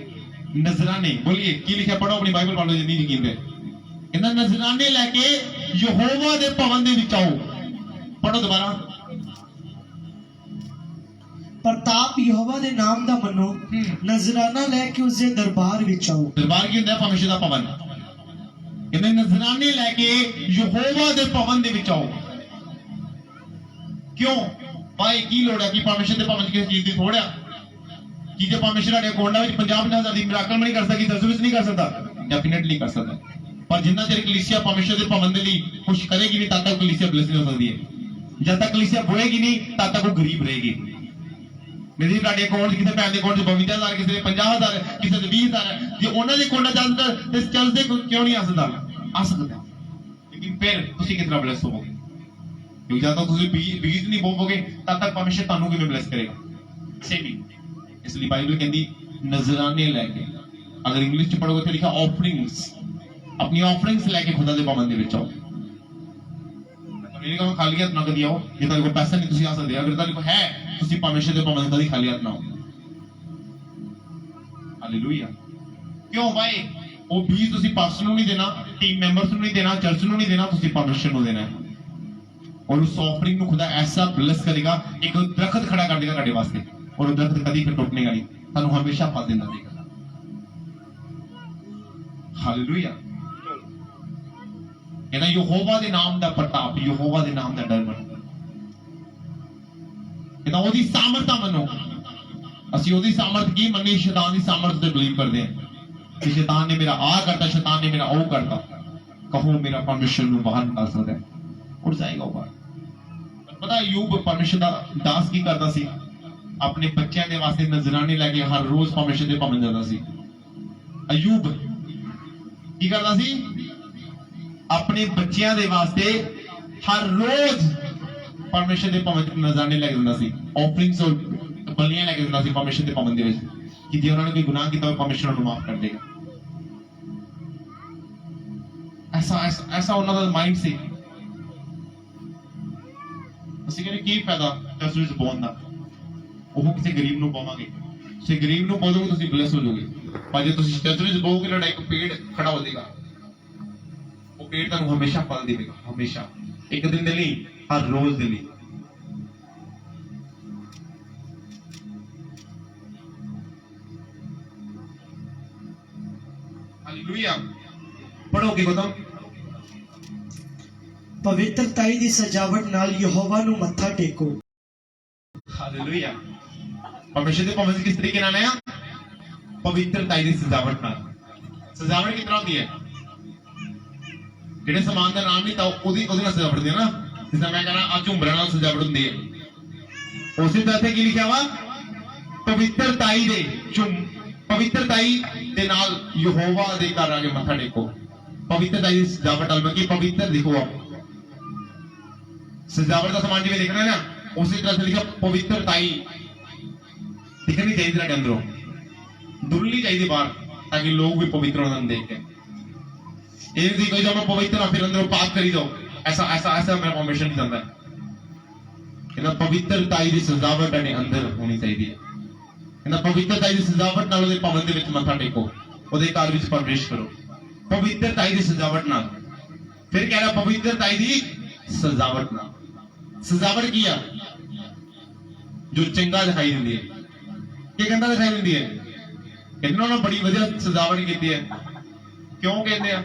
ਨਜ਼ਰਾਨੇ ਬੋਲੀਏ ਕੀ ਲਿਖਿਆ ਪੜੋ ਆਪਣੀ ਬਾਈਬਲ ਪੜ੍ਹ ਲਓ ਜਿੰਨੀ ਯਕੀਨ ਤੇ ਇਹਨਾਂ ਨਜ਼ਰਾਨੇ ਲੈ ਕੇ ਯਹੋਵਾ ਦੇ ਭਵਨ ਦੇ ਵਿੱਚ ਆਓ ਪੜੋ ਦੁਬਾਰਾ ਪ੍ਰਤਾਪ ਯਹੋਵਾ ਦੇ ਨਾਮ ਦਾ ਮੰਨੋ ਨਜ਼ਰਾਨਾ ਲੈ ਕੇ ਉਸ ਦੇ ਦਰਬਾਰ ਵਿੱਚ ਆਓ ਦਰਬਾਰ ਕੀ ਹੁੰਦਾ ਪਰਮੇਸ਼ਰ ਦਾ ਭਵਨ ਇਹਨਾਂ ਨਜ਼ਰਾਨੇ ਲੈ ਕੇ ਯਹੋਵਾ ਦੇ ਭਵਨ ਦੇ ਵਿੱਚ ਆਓ ਕਿਉਂ ਭਾਈ ਕੀ ਲੋੜ ਹੈ ਕਿ ਪਰਮੇਸ਼ਰ ਦੇ ਭਵਨ ਕਿਸੇ ਚੀਜ਼ ਦੀ ਥੋੜ ਆ ਕਿ ਜੇ ਪਰਮੇਸ਼ਰ ਸਾਡੇ ਕੋਂਡਾ ਵਿੱਚ 50,000 ਦੀ ਮਿਰਾਕਲ ਨਹੀਂ ਕਰ ਸਕਦੀ ਦਸ ਵਿੱਚ ਨਹੀਂ ਕਰ ਸਕਦਾ ਡੈਫੀਨਿਟਲੀ ਕਰ ਸਕਦਾ ਪਰ ਜਿੰਨਾ ਚਿਰ ਕਲੀਸਿਆ ਪਰਮੇਸ਼ਰ ਦੇ ਭਵਨ ਦੇ ਲਈ ਕੁਝ ਕਰੇਗੀ ਨਹੀਂ ਤਦ ਤੱਕ ਕਲੀਸਿਆ ਬਲੈਸ ਨਹੀਂ ਹੋ ਸਕਦੀ ਹੈ ਜਦ ਤੱਕ ਕਲੀਸਿਆ ਬੋਏਗੀ ਨਹੀਂ ਤਦ ਤੱਕ ਉਹ ਗਰੀਬ ਰਹੇਗੀ ਮੇਰੀ ਤੁਹਾਡੇ ਅਕਾਊਂਟ ਕਿਸੇ ਭੈਣ ਦੇ ਅਕਾਊਂਟ 'ਚ 52,000 ਕਿਸੇ ਦੇ 50,000 ਕਿਸੇ ਦੇ 20,000 ਜੇ ਉਹਨਾਂ ਦੇ ਕੋਲ ਚੱਲਦਾ ਤੇ ਚੱਲਦੇ ਕਿਉਂ ਨਹੀਂ ਆ ਸਕਦਾ ਲੇਕਿਨ ਫਿਰ ਤੁਸੀਂ ਕਿਸ ਤਰ੍ਹਾਂ ਬਲੈਸ ਹੋਵੋਗੇ ਕਿਉਂਕਿ ਜਦ ਤੱਕ ਤੁਸੀਂ ਬੀਜ ਨਹੀਂ ਬੋਵੋਗੇ ਤਦ ਤੱਕ ਪਰਮੇਸ਼ਰ ਤੁਹਾਨੂੰ ਕਿਵੇਂ ਬਲੈਸ ਕਰੇਗਾ ਸੇਵੀ ਇਸ ਲਈ ਬਾਈਬਲ ਕਹਿੰਦੀ ਨਜ਼ਰਾਨੇ ਲੈ ਕੇ ਅਗਰ ਇੰਗਲਿਸ਼ 'ਚ ਪੜੋਗੇ ਤਾਂ ਲਿਖਿਆ ਆਫਰਿੰਗਸ ਆਪਣੀ ਆਫਰਿੰਗਸ ਲੈ ਕੇ ਖੁਦਾ ਦੇ ਭਵਨ ਦੇ ਵਿੱਚ ਆਓ ਮੇਰੇ ਕੋਲ ਖਾਲੀ ਹੱਥ ਨਾ ਕਦੀ ਆਓ ਜੇ ਤੁਹਾਡੇ ਕੋਲ ਪੈਸਾ ਨਹੀਂ ਤੁਸੀਂ ਆ ਸਕਦੇ ਅਗਰ ਤੁਹਾਡੇ ਕੋਲ ਹੈ ਤੁਸੀਂ ਪਰਮੇਸ਼ਰ ਦੇ ਭਵਨ ਕਦੀ ਖਾਲੀ ਹੱਥ ਨਾ ਆਓ ਹਾਲੇਲੂਇਆ ਕਿਉਂ ਭਾਈ ਉਹ ਬੀਜ ਤੁਸੀਂ ਪਾਸਟਰ ਨੂੰ ਨਹੀਂ ਦੇਣਾ ਟੀਮ ਮੈਂਬਰਸ ਨੂੰ ਨਹੀਂ ਦੇਣਾ ਚਰਚ ਨੂੰ ਨਹੀਂ ਦੇਣਾ ਤੁਸੀਂ ਪਰਮੇਸ਼ਰ ਨੂੰ ਦੇਣਾ ਔਰ ਉਸ ਆਫਰਿੰਗ ਨੂੰ ਖੁਦਾ ਐਸਾ ਬਲੈਸ ਕਰੇਗਾ ਇੱਕ ਦਰਖਤ ਖੜਾ ਕਰ ਦੇਗਾ ਤੁਹਾਡੇ ਵਾਸਤੇ ਔਰ ਉਹ ਦਰਖਤ ਕਦੀ ਫਿਰ ਟੁੱਟੇਗਾ ਨਹੀਂ ਤੁਹਾਨੂੰ ਹਮੇਸ਼ਾ ਫਲ ਦਿੰਦਾ ਰਹੇਗਾ ਹਾਲੇਲੂਇਆ ਇਹਨਾਂ ਯਹੋਵਾ ਦੇ ਨਾਮ ਦਾ ਪ੍ਰਤਾਪ ਯਹੋਵਾ ਦੇ ਨਾਮ ਦਾ ਡਰ ਮੰਨੋ ਇਹਨਾਂ ਉਹਦੀ ਸਾਮਰਥਾ ਮੰਨੋ ਅਸੀਂ ਉਹਦੀ ਸਾਮਰਥ ਕੀ ਮੰਨੀ ਸ਼ੈਤਾਨ ਦੀ ਸਾਮਰਥ ਤੇ ਬਲੀਵ ਕਰਦੇ ਹਾਂ ਕਿ ਸ਼ੈਤਾਨ ਨੇ ਮੇਰਾ ਆਹ ਕਰਤਾ ਸ਼ੈਤਾਨ ਨੇ ਮੇਰਾ ਉਹ ਕਰਤਾ ਕਹੋ ਮੇਰਾ ਪਰਮੇਸ਼ਰ ਨੂੰ ਬਾਹਰ ਨਿਕਾਲ ਸਕਦਾ ਹੈ ਉੱਠ ਜਾਏਗਾ ਉਹ ਬਾਹਰ ਪਤਾ ਅਯੂਬ ਪਰਮੇਸ਼ਰ ਦਾ ਦਾਸ ਕੀ ਕਰਦਾ ਸੀ ਆਪਣੇ ਬੱਚਿਆਂ ਦੇ ਵਾਸਤੇ ਨਜ਼ਰਾਨੇ ਲੈ ਕੇ ਹਰ ਰੋਜ਼ ਪਰਮੇਸ਼ਰ ਦੇ ਭਵਨ ਜਾਂਦਾ ਸੀ ਅਯੂਬ ਕੀ ਕਰਦਾ ਸੀ ਆਪਣੇ ਬੱਚਿਆਂ ਦੇ ਵਾਸਤੇ ਹਰ ਰੋਜ਼ ਪਰਮੇਸ਼ਰ ਦੇ ਭਵਨ ਵਿੱਚ ਨਜ਼ਰਾਨੇ ਲੈ ਕੇ ਜਾਂਦਾ ਸੀ ਆਫਰਿੰਗਸ ਔਰ ਬਲੀਆਂ ਲੈ ਕੇ ਜਾਂਦਾ ਸੀ ਪਰਮੇਸ਼ਰ ਦੇ ਭਵਨ ਦੇ ਵਿੱਚ ਕਿ ਜੇ ਉਹਨਾਂ ਨੇ ਕੋਈ ਗੁਨਾਹ ਕੀਤਾ ਹੋਵੇ ਪਰਮੇਸ਼ਰ ਉਹਨੂੰ ਮਾਫ ਕਰ ਦੇਗਾ ਐਸਾ ਉਹਨਾਂ ਦਾ ਮਾਈਂਡ ਸੀ ਅਸੀਂ ਕਹਿੰਦੇ ਕੀ ਫਾਇਦਾ ਦਸਵੇਂ ਚ ਪਾਉਣ ਦਾ ਉਹ ਕਿਸੇ ਗਰੀਬ ਨੂੰ ਪਾਵਾਂਗੇ ਤੁਸੀਂ ਗਰੀਬ ਨੂੰ ਪਾਓਗੇ ਤੁਸੀਂ ਬਲੈਸ ਹੋ ਜਾਓਗੇ ਪਰ ਜੇ ਤੁਸੀਂ ਚਰਚ ਵਿੱਚ ਬਹੋਗੇ ਤੁਹਾਡਾ ਇੱਕ ਪੇੜ ਖੜਾ ਹੋ ਜਾਏਗਾ, ਉਹ ਪੇੜ ਤੁਹਾਨੂੰ ਹਮੇਸ਼ਾ ਫਲ ਦੇਵੇਗਾ, ਹਮੇਸ਼ਾ, ਇੱਕ ਦਿਨ ਦੇ ਲਈ, ਹਰ ਰੋਜ਼ ਦੇ ਲਈ। ਹਾਲੇਲੂਇਆ। ਪੜੋ ਕੀ ਬਤਾਓ? ਪਵਿੱਤਰਤਾਈ ਦੀ ਸਜਾਵਟ ਨਾਲ ਯਹੋਵਾ ਨੂੰ ਮੱਥਾ ਟੇਕੋ। ਹਾਲੇਲੂਇਆ। ਪਰਮੇਸ਼ਰ ਦੇ ਭਵਨ ਕਿਸ ਤਰੀਕੇ ਨਾਲ ਹੈ? ਪਵਿੱਤਰਤਾਈ ਦੀ ਸਜਾਵਟ ਨਾਲ। ਸਜਾਵਟ ਕਿਸ ਤਰ੍ਹਾਂ ਹੁੰਦੀ ਹੈ? ਜਿਹੜੇ ਸਮਾਨ ਦਾ ਨਾਮ ਨਹੀਂ ਤਾਂ ਉਹਦੀ ਨਾਲ ਸਜਾਵਟ ਹੁੰਦੀ ਹੈ ਨਾ। ਜਿਸ ਤਰ੍ਹਾਂ ਮੈਂ ਕਹਿੰਦਾ ਆ ਝੁੰਮਰਾਂ ਨਾਲ ਸਜਾਵਟ ਹੁੰਦੀ ਹੈ, ਉਸੇ ਤਰ੍ਹਾਂ ਇੱਥੇ ਕੀ ਲਿਖਿਆ ਵਾ? ਪਵਿੱਤਰਤਾਈ ਦੇ ਨਾਲ ਯਹੋਵਾ ਦੇ ਘਰ ਆ ਕੇ ਮੱਥਾ ਟੇਕੋ। ਪਵਿੱਤਰਤਾਈ ਦੀ ਸਜਾਵਟ ਨਾਲ ਕਿ ਪਵਿੱਤਰ ਦਿਖੋ ਆਪ। सजावट का सामान जिम्मे देखना है ना, उसी तरह से लिखा पवित्रताई दिखनी चाहिए तेरे अंदरों, दुलनी चाहिए बाहर, ताकि लोग भी पवित्र होना देख के। ये नहीं कोई जब मैं पवित्र ना फिर अंदरों पाप करी दो, ऐसा ऐसा ऐसा मेरा परमिशन नहीं चलता है। इन्हें पवित्रताई की सजावट ने अंदर होनी चाहिए। इन्हें पवित्रताई की सजावट नाल उहदे भवन दे विच मत्था टेको, उहदे घर विच प्रवेश करो पवित्रताई की सजावट नाल। फिर कह रहा पवित्रताई की सजावट नाल। सजावट की है जो चंगा दिखाई देती है, क्या कहता दिखाई देती है? कहते ना बड़ी वधिया सजावट की है। क्यों कहते हैं?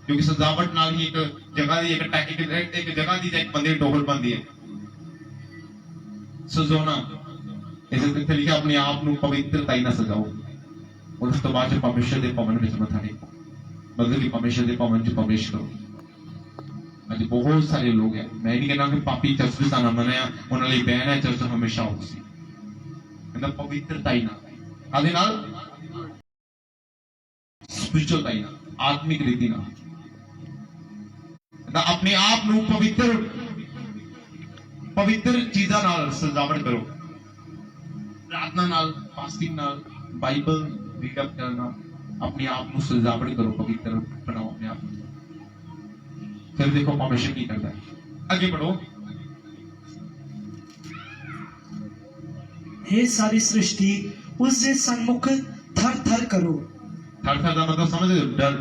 क्योंकि सजावट नाल ही एक जगह की एक जगह की एक बंदे की टोहर बनती है। सजाना इसे लिखा अपने आप को पवित्रताई ना सजाओ, और उस तो बाद परमेश्वर के भवन में मत्था टेको, मतलब कि परमेश्वर के भवन च प्रवेश करो। ਅੱਜ ਬਹੁਤ ਸਾਰੇ ਲੋਕ ਹੈ, ਮੈਂ ਨਹੀਂ ਕਹਿੰਦਾ ਕਿ ਪਾਪੀ ਚਰਚ ਦੇ ਸਾਨਾ ਮੰਨਿਆ ਉਹਨਾਂ ਲਈ ਬੈਨ ਹੈ ਚਰਚ ਹਮੇਸ਼ਾ ਹੋਊਗੀ। ਕਹਿੰਦਾ ਪਵਿੱਤਰਤਾਈ ਨਾਲ, ਕਾਹਦੇ ਨਾਲ? ਸਪਿਰਚੁਅਲਤਾਈ ਨਾਲ, ਆਤਮਿਕ ਰੀਤੀ ਨਾਲ। ਕਹਿੰਦਾ ਆਪਣੇ ਆਪ ਨੂੰ ਪਵਿੱਤਰ ਚੀਜ਼ਾਂ ਨਾਲ ਸਜਾਵਟ ਕਰੋ, ਪ੍ਰਾਰਥਨਾ ਨਾਲ, ਫਾਸਟਿੰਗ ਨਾਲ, ਬਾਈਬਲ ਰੀਡ ਅਪ ਕਰਨਾ, ਆਪਣੇ ਆਪ ਨੂੰ ਸਜਾਵਟ ਕਰੋ, ਪਵਿੱਤਰ ਬਣਾਓ ਆਪਣੇ ਆਪ ਨੂੰ। फिर देखो परमेश्वर की करता है। आगे बढ़ो। हे सारी सृष्टि उससे सन्मुख थर थर करो। थर थर का मतलब समझ रहे हो? डर,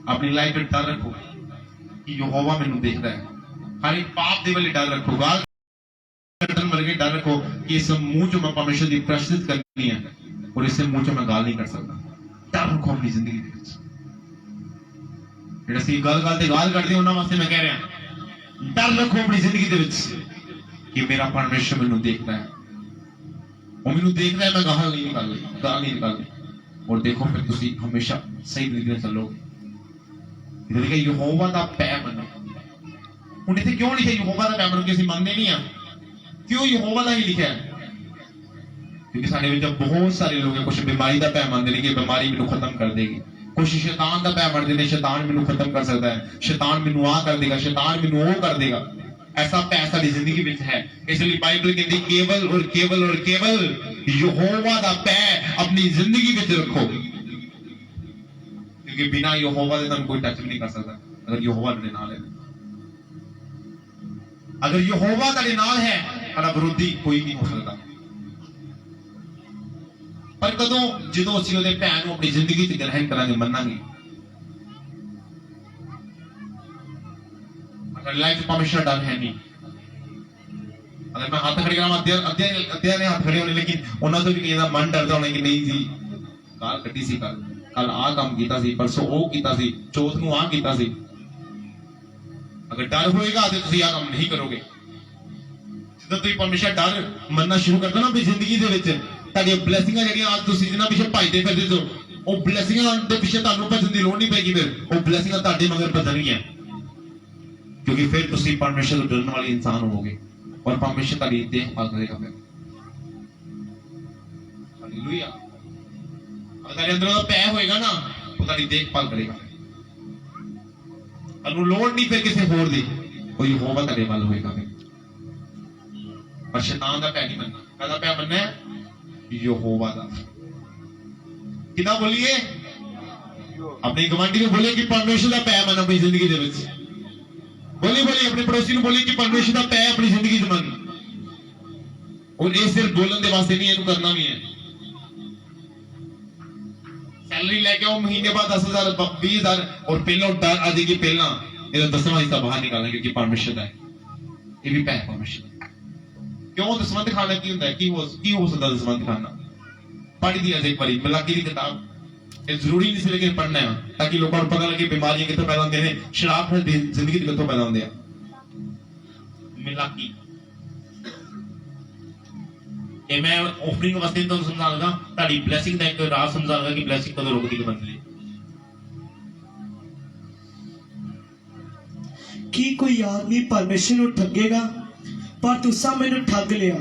अपनी लाइफ में डर रखो कि यहोवा मैनू देखता है। हर एक पाप दे वाले डर रखो, गाल कटन वाले डर रखो कि इस मुंह चो मैं परमेश्वर की प्रस्तुत करनी है और इससे मुंह चो मैं गाल नहीं कर सकता। डर रखो अपनी जिंदगी में। ਜਿਹੜਾ ਸੀ ਗੱਲ ਤੇ ਗਾਲ ਕੱਢਦੇ ਉਹਨਾਂ ਵਾਸਤੇ ਮੈਂ ਕਹਿ ਰਿਹਾ, ਡਰ ਰੱਖੋ ਆਪਣੀ ਜ਼ਿੰਦਗੀ ਦੇ ਵਿੱਚ ਕਿ ਮੇਰਾ ਪਰਮੇਸ਼ਰ ਮੈਨੂੰ ਦੇਖਦਾ ਹੈ, ਉਹ ਮੈਨੂੰ ਦੇਖਦਾ ਹੈ, ਮੈਂ ਗਾਲ ਨਹੀਂ ਨਿਕਾਲਣੀ। ਔਰ ਦੇਖੋ ਫਿਰ ਤੁਸੀਂ ਹਮੇਸ਼ਾ ਸਹੀ ਤਰੀਕੇ ਨਾਲ ਚੱਲੋਗੇ। ਇਹਦੇ ਲਈ ਯਹੋਵਾ ਦਾ ਪੈ ਮੰਨੋ। ਹੁਣ ਇੱਥੇ ਕਿਉਂ ਲਿਖਿਆ ਯਹੋਵਾ ਦਾ ਪੈ ਮੰਨੋ? ਕਿ ਅਸੀਂ ਮੰਨਦੇ ਨਹੀਂ ਆ। ਕਿਉਂ ਯਹੋਵਾ ਦਾ ਹੀ ਲਿਖਿਆ? ਕਿਉਂਕਿ ਸਾਡੇ ਵਿੱਚ ਬਹੁਤ ਸਾਰੇ ਲੋਕ ਕੁਝ ਬਿਮਾਰੀ ਦਾ ਪੈ ਮੰਨਦੇ ਨੇ ਕਿ ਬਿਮਾਰੀ ਮੈਨੂੰ ਖਤਮ ਕਰ ਦੇਗੀ, कुछ शैतान का पै मरते हैं, शैतान मैनू खत्म कर सकता है, शैतान मैनू आ कर देगा, शैतान मैनू वो कर देगा। ऐसा पै साडी जिंदगी में है। इसलिए बाइबल कहती केवल और केवल और केवल यहोवा दा पै अपनी जिंदगी में रखो, क्योंकि बिना यहोवा के तुम कोई टच नहीं कर सकता। अगर यहोवा तेरे नाल है, अगर यहोवा तेरे नाल है, तेरा विरोधी कोई नहीं हो सकता। पर कदों जो असं वो भैन को अपनी जिंदगी ग्रहण करा मनांगे, अगर लाइफ परमेश्वर डर है नहीं। अगर मैं हाथ खड़े करा अद्धिया ने हाथ खड़े होने, लेकिन उन्होंने तो भी कहीं मन डरता होना कि नहीं जी गाल कटी सी, कल आ काम किया सी, परसों वो किया सी, चौथ नूं आ किया सी। अगर डर होएगा तो तुसीं आ काम नहीं करोगे। जो तुसीं परमेश्वर डर मनना शुरू कर दो ना अपनी जिंदगी दे विच, ਤੁਹਾਡੀਆਂ ਬਲੇਸਿੰਗਾਂ ਜਿਹੜੀਆਂ ਅੱਜ ਤੁਸੀਂ ਜਿਨ੍ਹਾਂ ਪਿੱਛੇ ਭੱਜਦੇ ਫਿਰਦੇ ਹੋ, ਉਹ ਬਲੇਸਿੰਗਾਂ ਦੇ ਪਿੱਛੇ ਤੁਹਾਨੂੰ ਭੱਜਣ ਦੀ ਲੋੜ ਨਹੀਂ ਪੈਗੀ। ਫਿਰ ਉਹ ਬਲੇਸਿੰਗਾਂ ਤੁਹਾਡੇ ਮਗਰ ਭੱਜਣਗੀਆਂ, ਕਿਉਂਕਿ ਫਿਰ ਤੁਸੀਂ ਪਰਮੇਸ਼ਰ ਤੋਂ ਡਰਨ ਵਾਲੇ ਇਨਸਾਨ ਹੋਵੋਗੇ ਔਰ ਪਰਮੇਸ਼ਰ ਤੁਹਾਡੀ ਦੇਖਭਾਲ ਕਰੇਗਾ। ਫਿਰ ਹਾਲੇਲੂਇਆ। ਅਗਰ ਤੁਹਾਡੇ ਅੰਦਰ ਉਹਦਾ ਪੈ ਹੋਏਗਾ ਨਾ, ਉਹ ਤੁਹਾਡੀ ਦੇਖਭਾਲ ਕਰੇਗਾ। ਤੁਹਾਨੂੰ ਲੋੜ ਨਹੀਂ ਫਿਰ ਕਿਸੇ ਹੋਰ ਦੀ, ਕੋਈ ਯਹੋਵਾ ਤੁਹਾਡੇ ਵੱਲ ਹੋਏਗਾ। ਫਿਰ ਪਰ ਸ਼ੈਤਾਨ ਦਾ ਪੈ ਨਹੀਂ ਮੰਨਣਾ। ਕਾਹਦਾ ਪੈ ਮੰਨਣਾ ਹੈ? यहोवा दा। कितना बोलिए? अपने गवांडी को बोलिए कि परमेश्वर दा पै मन अपनी जिंदगी दे विच। बोलिए अपने पड़ोसी को बोलिए कि परमेश्वर दा पै अपनी जिंदगी च मन। और ये सिर्फ बोलने दे वास्ते नहीं, इहनूं करना भी है। सैलरी लेके आओ, महीने बाद 10,000 20,000 और पहला डर आ जाएगी, पहला ਇਹਦਾ 10ਵਾਂ ਹਿੱਸਾ ਬਾਹਰ ਨਿਕਾਲਣਾ ਕਿਉਂਕਿ ਪਰਮੇਸ਼ਰ ਦਾ ਹੈ, ਇਹ ਵੀ ਪੈਸਾ ਪਰਮੇਸ਼ਰ ਦਾ। ਕਿਉਂ ਦਸਵੰਧ ਖਾਣਾ ਕੀ ਹੁੰਦਾ ਹੈ? ਕੀ ਹੋ ਸਕਦਾ ਦਸਵੰਧ ਖਾਣਾ? ਪੜ੍ਹ ਦੀ ਅੱਜ ਇੱਕ ਵਾਰੀ ਮਲਾਕੀ ਦੀ ਕਿਤਾਬ, ਇਹ ਜ਼ਰੂਰੀ ਨਹੀਂ ਸੀ ਲੇਕਿਨ ਪੜ੍ਹਨਾ ਹੈ ਤਾਂ ਕਿ ਲੋਕਾਂ ਨੂੰ ਪਤਾ ਲੱਗੇ ਬਿਮਾਰੀਆਂ ਕਿੱਥੋਂ ਪੈਦਾ ਹੁੰਦੀਆਂ ਨੇ, ਸ਼ਰਾਬ ਜ਼ਿੰਦਗੀ ਦੇ ਕਿੱਥੋਂ ਪੈਦਾ ਹੁੰਦੇ ਆ। ਮਲਾਕੀ ਇਹ ਮੈਂ ਆਫਰਿੰਗ ਵਾਸਤੇ ਤੁਹਾਨੂੰ ਸਮਝਾਉਂਗਾ, ਤੁਹਾਡੀ ਬਲੇਸਿੰਗ ਦਾ ਇੱਕ ਰਾਹ ਸਮਝਾਉਂਗਾ ਕਿ ਬਲੇਸਿੰਗ ਕਦੋਂ ਰੁਕਦੀ ਹੈ ਬੰਦੇ ਦੀ। ਕੀ ਕੋਈ ਆਦਮੀ ਪਰਮੇਸ਼ਰ ਨੂੰ ਠੱਗੇਗਾ? ਪਰ ਤੁਸਾਂ ਮੈਨੂੰ ਠੱਗ ਲਿਆ।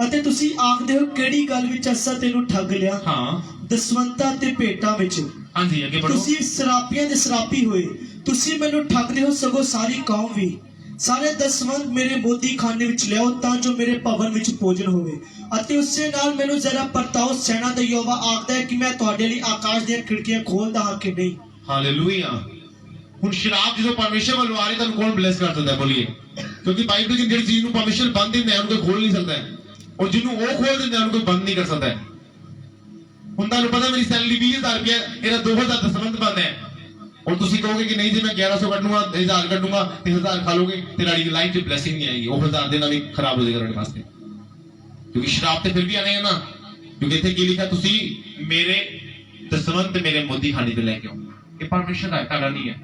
ਅਤੇ ਤੁਸੀਂ ਆਖਦੇ ਹੋ ਕਿਹੜੀ ਗੱਲ ਵਿੱਚ ਅਸਾਂ ਤੈਨੂੰ ਠੱਗ ਲਿਆ? ਹਾਂ, ਦਸਵੰਤਾਂ ਤੇ ਭੇਟਾਂ ਵਿੱਚ। ਹਾਂਜੀ ਅੱਗੇ ਵਧੋ। ਤੁਸੀਂ ਸਰਾਪੀਆਂ ਦੇ ਸਰਾਪੀ ਹੋਏ, ਤੁਸੀਂ ਮੈਨੂੰ ਠੱਗਦੇ ਹੋ, ਸਗੋਂ ਸਾਰੀ ਕੌਮ ਵੀ। ਸਾਰੇ ਦਸਵੰਧ ਮੇਰੇ ਮੋਦੀ ਖਾਨੇ ਵਿੱਚ ਲਿਆਓ ਤਾਂ ਜੋ ਮੇਰੇ ਭਵਨ ਵਿੱਚ ਭੋਜਨ ਹੋਵੇ। ਅਤੇ ਉਸੇ ਨਾਲ ਮੈਨੂੰ ਜ਼ਰਾ ਪਰਤਾਓ, ਸੈਨਾ ਦਾ ਯਹੋਵਾ ਆਖਦਾ ਹੈ ਕਿ ਮੈਂ ਤੁਹਾਡੇ ਲਈ ਆਕਾਸ਼ ਦੀਆਂ ਖਿੜਕੀਆਂ ਖੋਲਦਾ ਹਾਂ ਕਿ ਨਹੀਂ। ਹਾਲੇਲੂਇਆ। ਹੁਣ ਸ਼ਰਾਬ ਜਦੋਂ ਪਰਮੇਸ਼ਰ ਵੱਲੋਂ ਆ ਰਹੀ ਤੁਹਾਨੂੰ ਕੌਣ ਬਲੈਸ ਕਰ ਸਕਦਾ ਹੈ? ਬੋਲੀਏ। ਕਿਉਂਕਿ ਬਾਈਬਲ ਦੀ ਜਿਹੜੀ ਚੀਜ਼ ਨੂੰ ਪਰਮੇਸ਼ਰ ਬੰਦ ਦਿੰਦਾ ਹੈ ਉਹਨੂੰ ਕੋਈ ਖੋਲ ਨਹੀਂ ਸਕਦਾ ਹੈ, ਔਰ ਜਿਹਨੂੰ ਉਹ ਖੋਲ ਦਿੰਦਾ ਹੈ ਉਹਨੂੰ ਕੋਈ ਬੰਦ ਨਹੀਂ ਕਰ ਸਕਦਾ ਹੈ। ਹੁਣ ਤੁਹਾਨੂੰ ਪਤਾ ਮੇਰੀ ਸੈਲਰੀ 20,000 ਰੁਪਏ, ਇਹਦਾ 2,000 ਦਸਵੰਧ ਬੰਦ ਹੈ, ਔਰ ਤੁਸੀਂ ਕਹੋਗੇ ਕਿ ਨਹੀਂ ਜੀ ਮੈਂ 1100 ਕੱਢੂੰਗਾ, 1000 ਕੱਢੂੰਗਾ, 3000 ਖਾ ਲੋਗੇ, ਤੇ ਤੁਹਾਡੀ ਲਾਈਫ 'ਚ ਬਲੈਸਿੰਗ ਨਹੀਂ ਆਏਗੀ। ਉਹ 1000 ਦੇ ਨਾਲ ਵੀ ਖਰਾਬ ਹੋ ਜਾਏਗਾ ਤੁਹਾਡੇ ਵਾਸਤੇ, ਕਿਉਂਕਿ ਸ਼ਰਾਬ ਤੇ ਫਿਰ ਵੀ ਆਣੇ ਹੈ ਨਾ। ਕਿਉਂਕਿ ਇੱਥੇ ਕੀ ਲਿਖਿਆ? ਤੁਸੀਂ ਮੇਰੇ ਦਸਵੰਧ ਮੇਰੇ ਮੋਦੀ ਖਾਨੇ ਤੇ ਲੈ ਕੇ ਆਓ। ਇਹ ਪਰਮੇਸ਼ਰ ਦਾ ਹੈ, ਤੁਹਾਡਾ ਨਹੀਂ ਹੈ।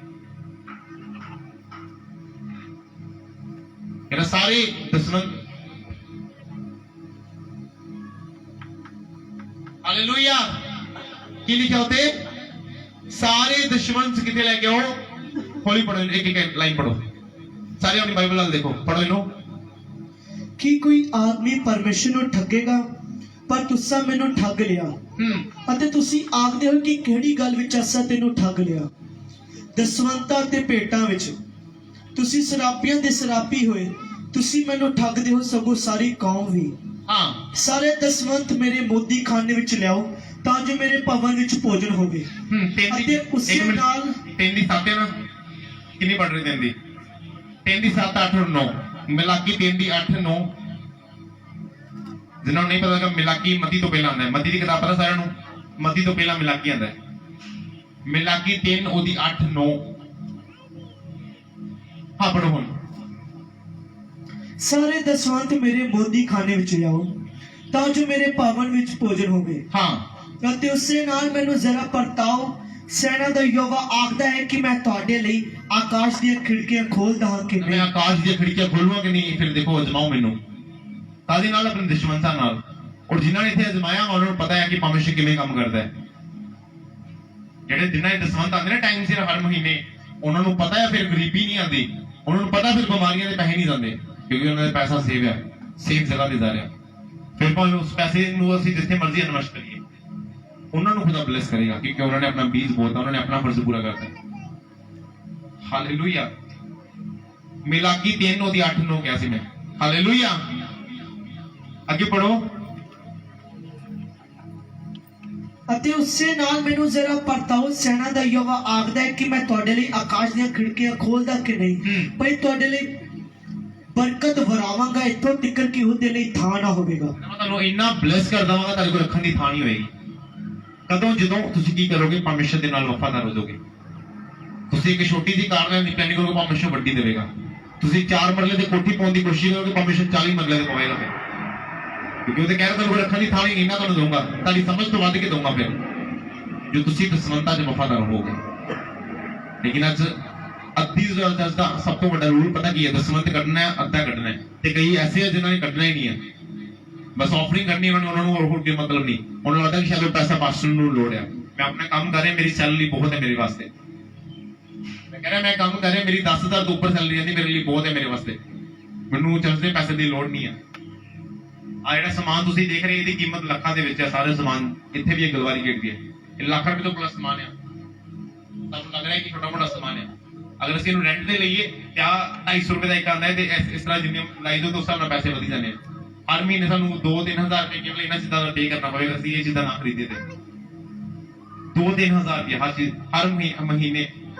ਇਹਦਾ ਸਾਰੇ ਦਸਵੰਧ, ਹਾਲੇਲੂਇਆ। ਕੀ ਲਿਖਿਆ ਉੱਤੇ? ਸਾਰੇ ਦਸਵੰਧ ਕਿਤੇ ਲੈ ਕੇ ਆਓ। ਹੌਲੀ ਪੜੋ, ਇੱਕ ਇੱਕ ਲਾਈਨ ਪੜੋ, ਸਾਰੇ ਆਪਣੀ ਬਾਈਬਲ ਨਾਲ ਦੇਖੋ, ਪੜੋ ਇਹਨੂੰ। ਕੀ ਕੋਈ ਆਦਮੀ ਪਰਮੇਸ਼ਰ ਨੂੰ ਠੱਗੇਗਾ? ਪਰ ਤੁਸਾਂ ਮੈਨੂੰ ਠੱਗ ਲਿਆ। ਅਤੇ ਤੁਸੀਂ ਆਖਦੇ ਹੋ ਕਿ ਕਿਹੜੀ ਗੱਲ ਵਿੱਚ ਅਸਾਂ ਤੈਨੂੰ ਠੱਗ ਲਿਆ? ਦਸਵੰਤਾਂ ਤੇ ਭੇਟਾਂ ਵਿੱਚ। ਤੁਸੀਂ ਸਰਾਪੀਆਂ ਦੇ ਸਰਾਪੀ ਹੋਏ, ਤੁਸੀਂ ਮੈਨੂੰ ਠੱਗਦੇ ਹੋ, ਸਗੋਂ ਸਾਰੀ ਕੌਮ ਵੀ। ਹਾਂ, ਸਾਰੇ ਦਸਵੰਤ ਮੇਰੇ ਮੋਦੀ ਖਾਨੇ ਵਿੱਚ ਲਿਆਓ ਤਾਂ ਜੋ ਮੇਰੇ ਭਵਨ ਵਿੱਚ ਭੋਜਨ ਹੋਵੇ। ਅਤੇ ਉਸੇ ਨਾਲ 3 ਦੀ 7 ਹੈ ਨਾ, ਕਿੰਨੀ ਪੜ ਰਹੀ? 3 ਦੀ 3 ਦੀ 7 8 और 9 ਮਿਲਾਕੀ 3 ਦੀ 8 9। ਜਿਹਨਾਂ ਨੂੰ ਨਹੀਂ ਪਤਾ ਕਿ ਮਿਲਾਕੀ ਮਤੀ ਤੋਂ ਪਹਿਲਾਂ ਆਉਂਦਾ ਹੈ, ਮਤੀ ਦੀ ਕਿਤਾਬ ਪਤਾ ਸਾਰਿਆਂ ਨੂੰ, ਮਤੀ ਤੋਂ ਪਹਿਲਾਂ ਮਿਲਾਕੀ ਆਉਂਦਾ ਹੈ। ਮਿਲਾਕੀ 3 ਉਹਦੀ 8 9। ਹਾਂ ਪੜੋ ਹੁਣ। ਸਾਰੇ ਦਸਵੰਤ ਮੇਰੇ ਮੋਦੀ ਖਾਨੇ ਵਿੱਚ ਲਿਆਓ ਤਾਂ ਜੋ ਮੇਰੇ ਭਵਨ ਵਿੱਚ ਭੋਜਨ ਹੋਵੇ। ਹਾਂ, ਅਤੇ ਉਸੇ ਨਾਲ ਮੈਨੂੰ ਜ਼ਰਾ ਪਰਤਾਓ, ਸੈਨਾ ਦਾ ਯਹੋਵਾ ਆਖਦਾ ਹੈ ਕਿ ਮੈਂ ਤੁਹਾਡੇ ਲਈ ਆਕਾਸ਼ ਦੀਆਂ ਖਿੜਕੀਆਂ ਖੋਲਦਾ ਹਾਂ ਕਿ ਮੈਂ ਨਹੀਂ। ਆਕਾਸ਼ ਦੀਆਂ ਖਿੜਕੀਆਂ ਖੋਲੂਆਂ ਕਿ ਨਹੀਂ? ਫਿਰ ਦੇਖੋ, ਅਜਮਾਓ ਮੈਨੂੰ ਕਾਹਦੇ ਨਾਲ? ਆਪਣੇ ਦੁਸ਼ਮਣਾਂ ਨਾਲ। ਔਰ ਜਿਨ੍ਹਾਂ ਨੇ ਇੱਥੇ ਅਜਮਾਇਆ ਉਹਨਾਂ ਨੂੰ ਪਤਾ ਹੈ ਕਿ ਪਰਮੇਸ਼ਰ ਕਿਵੇਂ ਕੰਮ ਕਰਦਾ ਹੈ। ਜਿਹੜੇ ਜਿਨ੍ਹਾਂ ਦੇ ਦਸਵੰਧ ਆਉਂਦੇ ਨੇ ਟਾਈਮ ਸਿਰ ਹਰ ਮਹੀਨੇ, ਉਹਨਾਂ ਨੂੰ ਪਤਾ ਹੈ ਫਿਰ ਗਰੀਬੀ ਨਹੀਂ ਆਉਂਦੀ, ਉਹਨਾਂ ਨੂੰ ਪਤਾ ਫਿਰ ਬਿਮਾਰੀਆਂ ਦੇ ਪੈਸੇ ਨਹੀਂ ਜਾਂਦੇ, ਕਿਉਂਕਿ ਉਹਨਾਂ ਦਾ ਪੈਸਾ ਸੇਵ ਹੈ, ਸੇਫ ਜਗ੍ਹਾ ਤੇ ਜਾ ਰਿਹਾ। ਫਿਰ ਭਾਵੇਂ ਉਸ ਪੈਸੇ ਨੂੰ ਅਸੀਂ ਜਿੱਥੇ ਮਰਜ਼ੀ ਇਨਵੈਸਟ ਕਰੀਏ, ਉਹਨਾਂ ਨੂੰ ਖੁਦਾ ਬਲੈਸ ਕਰੇਗਾ, ਕਿਉਂਕਿ ਉਹਨਾਂ ਨੇ ਆਪਣਾ ਬੀਜ ਬੋਤਾ, ਉਹਨਾਂ ਨੇ ਆਪਣਾ ਫਰਜ਼ ਪੂਰਾ ਕਰਤਾ। ਹਾਲੇਲੂਇਆ। ਮਿਲਾਕੀ 3 ਉਹਦੀ 8 9 ਕਿਹਾ ਸੀ ਮੈਂ। ਹਾਲੇਲੂਇਆ। ਅੱਗੇ ਪੜੋ। ਅਤੇ ਉਸੇ ਨਾਲ ਮੈਨੂੰ ਜ਼ਰਾ ਪਰਤਾਓ, ਸੈਨਾ ਦਾ ਯਹੋਵਾ ਆਖਦਾ ਹੈ ਕਿ ਮੈਂ ਤੁਹਾਡੇ ਲਈ ਆਕਾਸ਼ ਦੀਆਂ ਖਿੜਕੀਆਂ ਖੋਲਦਾ ਕਿ ਨਹੀਂ। ਭਈ ਤੁਹਾਡੇ ਲਈ ਬਰਕਤ ਵਰਾਵਾਂਗਾ ਇੱਥੋਂ ਤੱਕ ਕਿ ਉਹਦੇ ਲਈ ਥਾਂ ਨਾ ਹੋਵੇਗਾ। ਮੈਂ ਤੁਹਾਨੂੰ ਇੰਨਾ ਬਲੈਸ ਕਰ ਦਵਾਂਗਾ, ਤੁਹਾਡੇ ਕੋਲ ਰੱਖਣ ਦੀ ਥਾਂ ਨਹੀਂ ਹੋਏਗੀ। ਕਦੋਂ? ਜਦੋਂ ਤੁਸੀਂ ਕੀ ਕਰੋਗੇ? ਪਰਮੇਸ਼ਰ ਦੇ ਨਾਲ ਵਫਾਦਾਰ ਹੋ ਜਾਓਗੇ। ਤੁਸੀਂ ਇੱਕ ਛੋਟੀ ਜਿਹੀ ਕਾਰ ਲੈਣ ਦੀ ਪਲੈਨਿੰਗ ਕਰੋਗੇ, ਪਰਮੇਸ਼ਰ ਵੱਡੀ ਦੇਵੇਗਾ। ਤੁਸੀਂ 4 ਮਰਲੇ ਦੀ ਕੋਠੀ ਪਾਉਣ ਦੀ ਕੋਸ਼ਿਸ਼ ਕਰੋਗੇ, ਪਰਮੇਸ਼ਰ 40 ਮਰਲੇ ਦੇ ਪਵੇਗਾ। ਫਿਰ ਕਿਉਂਕਿ ਉਹਦੇ ਕਹਿ ਰਿਹਾ ਤੁਹਾਨੂੰ ਰੱਖਣ ਦੀ ਥਾਂ ਨਹੀਂ, ਇੰਨਾ ਤੁਹਾਨੂੰ ਦਊਂਗਾ, ਤੁਹਾਡੀ ਸਮਝ ਤੋਂ ਵੱਧ ਕੇ ਦਊਂਗਾ ਫਿਰ, ਜੋ ਤੁਸੀਂ ਦਸਵੰਤਾਂ 'ਚ ਵਫਾਦਾਰ ਹੋਵੋਗੇ। ਲੇਕਿਨ ਅੱਜ ਅੱਧੀ ਦਾ ਸਭ ਤੋਂ ਵੱਡਾ ਰੂਲ ਪਤਾ ਕੀ ਹੈ? ਦਸਵੰਤ ਕੱਢਣਾ ਹੈ, ਅੱਧਾ ਕੱਢਣਾ ਹੈ। ਤੇ ਕਈ ਐਸੇ ਆ ਜਿਨ੍ਹਾਂ ਨੇ ਕੱਢਣਾ ਹੀ ਨਹੀਂ ਹੈ, ਬਸ ਆਫਰਿੰਗ ਕਰਨੀ ਉਹਨਾਂ ਨੂੰ, ਹੋਰ ਕੋਈ ਮਤਲਬ ਨਹੀਂ। ਉਹਨਾਂ ਨੂੰ ਲੱਗਦਾ ਕਿ ਸ਼ਾਇਦ ਉਹ ਪੈਸਾ ਪਾਸਟਰ ਨੂੰ ਲੋੜ ਹੈ। ਮੈਂ ਆਪਣਾ ਕੰਮ ਕਰ ਰਿਹਾ, ਮੇਰੀ ਸੈਲਰੀ ਬਹੁਤ ਹੈ ਮੇਰੇ ਵਾਸਤੇ। ਮੈਂ ਕਹਿ ਰਿਹਾ ਮੈਂ ਕੰਮ ਕਰ ਰਿਹਾ, ਮੇਰੀ 10,000 ਤੋਂ ਉੱਪਰ ਸੈਲਰੀ ਆਉਂਦੀ, ਮੇਰੇ ਲਈ ਬਹੁਤ ਹੈ ਮੇਰੇ ਵਾਸਤੇ, ਮੈਨੂੰ ਚਰਚ ਦੇ ਪੈਸੇ ਦੀ ਲੋੜ ਨਹੀਂ ਹੈ। ਆ ਜਿਹੜਾ ਸਮਾਨ ਤੁਸੀਂ ਦੇਖ ਰਹੇ ਇਹਦੀ ਕੀਮਤ ਲੱਖਾਂ ਦੇ ਵਿੱਚ ਹੈ। ਸਾਰੇ ਸਮਾਨ ਇੱਥੇ ਵੀ ਇਹ ਗਲਵਾਰੀ ਗੇਟ ਵੀ ਹੈ, ਇਹ ਲੱਖ ਰੁਪਏ ਤੋਂ ਪਲੱਸ ਸਮਾਨ ਹੈ। ਤੁਹਾਨੂੰ ਲੱਗ ਰਿਹਾ ਕਿ ਛੋਟਾ ਮੋਟਾ ਸਮਾਨ ਹੈ। ਅਗਰ ਅਸੀਂ ਇਹਨੂੰ ਰੈਂਟ ਤੇ ਲਈਏ ਤਾਂ 250 ਰੁਪਏ ਦਾ ਇੱਕ ਆਉਂਦਾ ਹੈ, ਤੇ ਇਸ ਤਰ੍ਹਾਂ ਜਿੰਨੇ ਲਾਈ ਦੋ ਉਸ ਹਿਸਾਬ ਨਾਲ ਪੈਸੇ ਵਧੀ ਜਾਂਦੇ ਆ। ਹਰ ਮਹੀਨੇ ਸਾਨੂੰ 2-3 ਹਜ਼ਾਰ ਰੁਪਏ ਕੇਵਲ ਇਹਨਾਂ ਚੀਜ਼ਾਂ ਦਾ ਪੇ ਕਰਨਾ ਪਵੇਗਾ। ਅਸੀਂ ਇਹ ਚੀਜ਼ਾਂ ਨਾ ਖਰੀਦੀਏ ਤੇ 2-3 ਹਜ਼ਾਰ ਰੁਪਏ ਹਰ ਮਹੀਨੇ,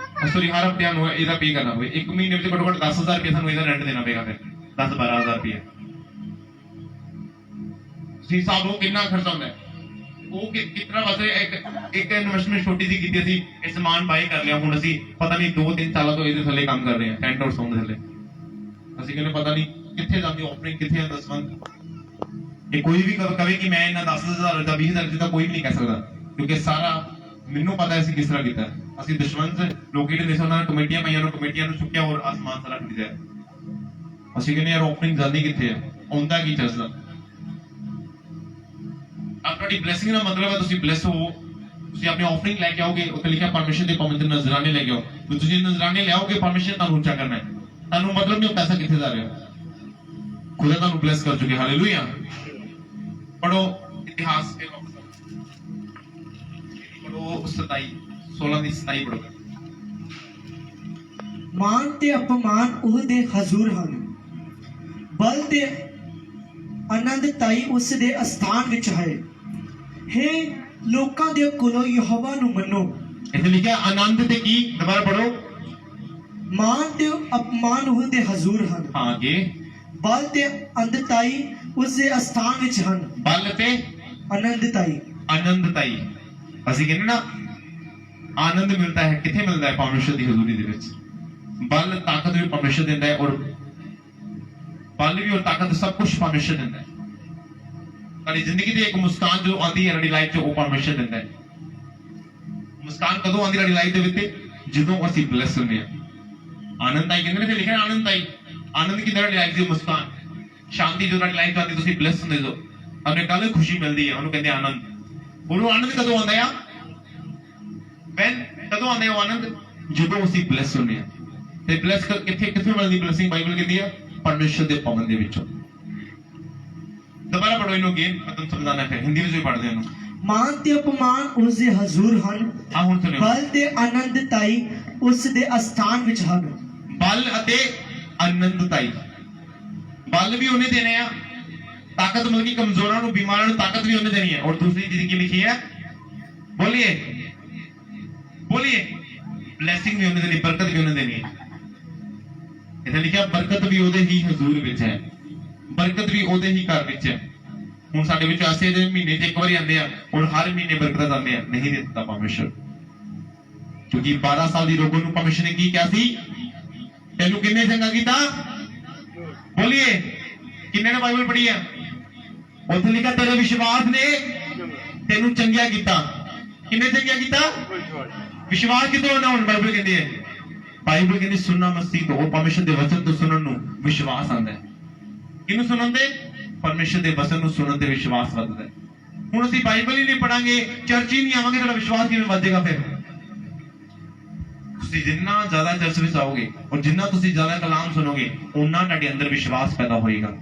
ਸੌਰੀ ਹਰ ਹਫ਼ਤੇ ਨੂੰ ਇਹਦਾ ਪੇ ਕਰਨਾ ਪਵੇ। ਇੱਕ ਮਹੀਨੇ ਵਿੱਚ ਘੱਟੋ ਘੱਟ 10,000 ਰੁਪਏ ਸਾਨੂੰ ਇਹਦਾ ਰੈਂਟ ਦੇਣਾ ਪਏਗਾ। ਫਿਰ 10-12 ਹਜ਼ਾਰ ਰੁਪਏ ਤੁਸੀਂ ਹਿਸਾਬ ਲਓ ਕਿੰਨਾ ਖਰਚਾ ਹੁੰਦਾ ਹੈ। ਉਹ ਕਿਤਨਾ ਵਾਸਤੇ ਇੱਕ ਇਨਵੈਸਟਮੈਂਟ ਛੋਟੀ ਜਿਹੀ ਕੀਤੀ ਅਸੀਂ ਇਹ ਸਮਾਨ ਬਾਏ ਕਰ ਲਿਆ ਹੁਣ ਅਸੀਂ ਪਤਾ ਨਹੀਂ 2-3 ਸਾਲਾਂ ਤੋਂ ਇਹਦੇ ਥੱਲੇ ਕੰਮ ਕਰ ਰਹੇ ਹਾਂ ਟੈਂਟ ਹਾਊਸ ਦੇ ਥੱਲੇ ਅਸੀਂ ਕਹਿੰਦੇ ਪਤਾ ਨਹੀਂ ਕਿੱਥੇ ਜਾਂਦੀ ਓਪਨਿੰਗ ਕਿੱਥੇ ਆ ਦਸਵੰਤ ਇਹ ਕੋਈ ਵੀ ਕਵੇ ਕਿ ਮੈਂ ਇਹਨਾਂ 10,000 ਦਾ 20,000 ਜਿੱਦਾਂ ਕੋਈ ਵੀ ਨਹੀਂ ਕਹਿ ਸਕਦਾ ਕਿਉਂਕਿ ਸਾਰਾ ਮੈਨੂੰ ਪਤਾ ਅਸੀਂ ਕਿਸ ਤਰ੍ਹਾਂ ਕੀਤਾ ਅਸੀਂ ਦਸ਼ਵੰਤ ਲੋਕੀ ਨੇ ਉਹਨਾਂ ਨੇ ਕਮੇਟੀਆਂ ਪਾਈਆਂ ਨੂੰ ਕਮੇਟੀਆਂ ਨੂੰ ਚੁੱਕਿਆ ਔਰ ਆਸਮਾਨ ਸਾਰਾ ਖਰੀਦਿਆ ਅਸੀਂ ਕਹਿੰਦੇ ਯਾਰ ਓਪਨਿੰਗ ਜਾਂਦੀ ਕਿੱਥੇ ਆ ਆਉਂਦਾ ਕੀ ਚੱਲਦਾ आपकी ब्लेसिंग का मतलब है ਤੁਸੀਂ ब्लेस हो ਤੁਸੀਂ ਆਪਣੀ ਆਫਰਿੰਗ ਲੈ ਕੇ ਆਓਗੇ ਉੱਤੇ ਲਿਖਿਆ ਪਰਮੇਸ਼ਰ ਦੇ ਪਵਿੱਤਰ ਨਜ਼ਰਾਨੇ ਲੈ ਕੇ ਆਓ ਤੇ ਤੁਸੀਂ ਨਜ਼ਰਾਨੇ ਲਿਆਓਗੇ ਪਰਮੇਸ਼ਰ ਤੁਹਾਨੂੰ ਉੱਚਾ ਕਰਨਾ ਹੈ ਤੁਹਾਨੂੰ ਮਤਲਬ ਨਹੀਂ ਉਹ ਪੈਸਾ ਕਿੱਥੇ ਜਾ ਰਿਹਾ ਖੁਦਾ ਤੁਹਾਨੂੰ ਬਲੈਸ ਕਰ ਚੁੱਕੇ ਹਾਲੇਲੂਇਆ ਪੜੋ ਇਤਿਹਾਸ ਕੇ ਪੜੋ 27 16 ਦੀ 27 ਪੜੋ ਮਾਨ ਤੇ ਅਪਮਾਨ ਉਹਦੇ ਹਜ਼ੂਰ ਹਨ ਬਲ ਤੇ ਆਨੰਦਤਾਈ ਉਸ ਦੇ ਅਸਥਾਨ ਵਿੱਚ ਹੈ हे ਲੋਕਾਂ ਦੇ ਕੋਲੋਂ ਯਹੋਵਾ ਨੂੰ ਮੰਨੋ ਇੱਥੇ ਲਿਖਿਆ ਆਨੰਦ ਤੇ ਕੀ ਦੁਬਾਰਾ ਪੜੋ ਮਾਨ ਤੇ ਅਪਮਾਨ ਉਹਦੇ ਹਜ਼ੂਰ ਹਨ ਹਾਂ ਅੱਗੇ ਬਲ ਤੇ ਆਨੰਦਤਾਈ ਉਸ ਦੇ ਅਸਥਾਨ ਵਿੱਚ ਹਨ ਬਲ ਤੇ ਆਨੰਦਤਾਈ ਆਨੰਦਤਾਈ ਅਸੀਂ ਕਹਿੰਦੇ ਨਾ ਆਨੰਦ ਮਿਲਦਾ ਹੈ ਕਿੱਥੇ ਮਿਲਦਾ ਹੈ ਪਰਮੇਸ਼ਰ ਦੀ ਹਜ਼ੂਰੀ ਦੇ ਵਿੱਚ ਬਲ ਤਾਕਤ ਵੀ ਪਰਮੇਸ਼ਰ ਦਿੰਦਾ ਹੈ ਔਰ बल भी और ताकत सब कुछ परमेश्वर देता है ਤੁਹਾਡੀ ਜ਼ਿੰਦਗੀ ਦੀ ਇੱਕ ਮੁਸਕਾਨ ਜੋ ਆਉਂਦੀ ਹੈ ਤੁਹਾਡੀ ਲਾਈਫ 'ਚ ਉਹ ਪਰਮੇਸ਼ਰ ਦਿੰਦਾ ਹੈ ਮੁਸਕਾਨ ਕਦੋਂ ਆਉਂਦੀ ਤੁਹਾਡੀ ਲਾਈਫ ਦੇ ਵਿੱਚ ਜਦੋਂ ਅਸੀਂ ਬਲੈਸ ਹੁੰਦੇ ਹਾਂ ਆਨੰਦ ਆਈ ਕਹਿੰਦੇ ਨੇ ਤੇ ਲਿਖਿਆ ਆਨੰਦ ਆਈ ਆਨੰਦ ਕੀ ਤੁਹਾਡੀ ਲਾਈਫ ਦੀ ਮੁਸਕਾਨ ਸ਼ਾਂਤੀ ਜੋ ਤੁਹਾਡੀ ਲਾਈਫ 'ਚ ਆਉਂਦੀ ਤੁਸੀਂ ਬਲੈਸ ਹੁੰਦੇ ਜੋ ਤੁਹਾਨੂੰ ਕੱਲ ਖੁਸ਼ੀ ਮਿਲਦੀ ਹੈ ਉਹਨੂੰ ਕਹਿੰਦੇ ਆਨੰਦ ਉਹਨੂੰ ਆਨੰਦ ਕਦੋਂ ਆਉਂਦਾ ਆ ਵੈਨ ਕਦੋਂ ਆਉਂਦਾ ਉਹ ਆਨੰਦ ਜਦੋਂ ਅਸੀਂ ਬਲੈਸ ਹੁੰਦੇ ਹਾਂ ਤੇ ਬਲੈਸ ਕਿੱਥੇ ਮਿਲਦੀ ਬਲੈਸਿੰਗ ਬਾਈਬਲ ਕਹਿੰਦੀ ਆ परमेश्वर ਦੇ ਭਵਨ ਦੇ ਵਿੱਚੋਂ ਦੁਬਾਰਾ ਪੜੋ ਇਹਨੂੰ ਅਗੇਨ ਮੈਂ ਤੁਹਾਨੂੰ ਸਮਝਾਣਾ ਹੈ ਹਿੰਦੀ ਵਿੱਚ ਵੀ ਪੜ੍ਹਦੇ ਹਾਂ ਮਾਨ ਤੇ ਅਪਮਾਨ ਉਸ ਦੇ ਹਜ਼ੂਰ ਹਨ ਹਾਂ ਹੁਣ ਸੁਣਿਓ ਬਲ ਤੇ ਆਨੰਦਤਾਈ ਉਸ ਦੇ ਅਸਥਾਨ ਵਿੱਚ ਹਨ ਬਲ ਅਤੇ ਆਨੰਦਤਾਈ ਬਲ ਵੀ ਉਹਨੇ ਦੇਣੇ ਆ ਤਾਕਤ ਮਿਲ ਗਈ ਕਮਜ਼ੋਰਾਂ ਨੂੰ ਬਿਮਾਰਾਂ ਨੂੰ ਤਾਕਤ ਵੀ ਉਹਨੇ ਦੇਣੀ ਹੈ ਔਰ ਦੂਸਰੀ ਚੀਜ਼ ਕੀ ਲਿਖੀ ਹੈ ਬੋਲੀਏ ਬਲੇਸਿੰਗ ਵੀ ਉਹਨੇ ਦੇਣੀ ਬਰਕਤ ਵੀ ਉਹਨੇ ਦੇਣੀ ਹੈ ਇੱਥੇ ਲਿਖਿਆ ਬਰਕਤ ਵੀ ਉਹਦੇ ਹੀ ਹਜ਼ੂਰ ਵਿੱਚ ਹੈ ਬਰਕਤ ਵੀ ਉਹਦੇ ਹੀ ਘਰ ਵਿੱਚ ਹੈ ਹੁਣ ਸਾਡੇ ਵਿੱਚ ਆਸੇ ਦੇ ਮਹੀਨੇ 'ਚ ਇੱਕ ਵਾਰੀ ਆਉਂਦੇ ਆ ਹੁਣ ਹਰ ਮਹੀਨੇ ਬਰਕਤਾਂ ਆਉਂਦੇ ਆ ਨਹੀਂ ਦਿੱਤਾ ਪਰਮੇਸ਼ਰ ਕਿਉਂਕਿ 12 ਸਾਲ ਦੀ ਰੋਗਨ ਨੂੰ ਪਰਮੇਸ਼ਰ ਨੇ ਕੀ ਕਿਹਾ ਸੀ ਤੈਨੂੰ ਕਿੰਨੇ ਚੰਗਾ ਕੀਤਾ ਬੋਲੀਏ ਕਿੰਨੇ ਨੇ ਬਾਈਬਲ ਪੜ੍ਹੀ ਹੈ ਉੱਥੇ ਲਿਖਿਆ ਤੇਰੇ ਵਿਸ਼ਵਾਸ ਨੇ ਤੈਨੂੰ ਚੰਗਿਆ ਕੀਤਾ ਕਿੰਨੇ ਚੰਗਿਆ ਕੀਤਾ ਵਿਸ਼ਵਾਸ ਕਿਤੋਂ ਹੋਣਾ ਹੁਣ ਬਾਈਬਲ ਕਹਿੰਦੀ ਹੈ ਬਾਈਬਲ ਕਹਿੰਦੀ ਸੁਣਨਾ ਮਸੀਹ ਤੋਂ ਪਰਮੇਸ਼ਰ ਦੇ ਵਚਨ ਤੋਂ ਸੁਣਨ ਨੂੰ ਵਿਸ਼ਵਾਸ ਆਉਂਦਾ ਹੈ ਕਿਹਨੂੰ ਸੁਣਨ ਦੇ ਪਰਮੇਸ਼ਰ ਦੇ ਵਚਨ ਨੂੰ ਸੁਣਨ ਤੇ ਵਿਸ਼ਵਾਸ ਵੱਧਦਾ ਹੈ ਹੁਣ ਅਸੀਂ ਬਾਈਬਲ ਹੀ ਨਹੀਂ ਪੜਾਂਗੇ ਚਰਚ ਹੀ ਨਹੀਂ ਆਵਾਂਗੇ ਤੁਹਾਡਾ ਵਿਸ਼ਵਾਸ ਕਿਵੇਂ ਵਧੇਗਾ ਫਿਰ ਤੁਸੀਂ ਜਿੰਨਾ ਜ਼ਿਆਦਾ ਚਰਚ ਵਿੱਚ ਆਓਗੇ ਔਰ ਜਿੰਨਾ ਤੁਸੀਂ ਜ਼ਿਆਦਾ ਕਲਾਮ ਸੁਣੋਗੇ ਉਨਾ ਤੁਹਾਡੇ ਅੰਦਰ ਵਿਸ਼ਵਾਸ ਪੈਦਾ ਹੋਏਗਾ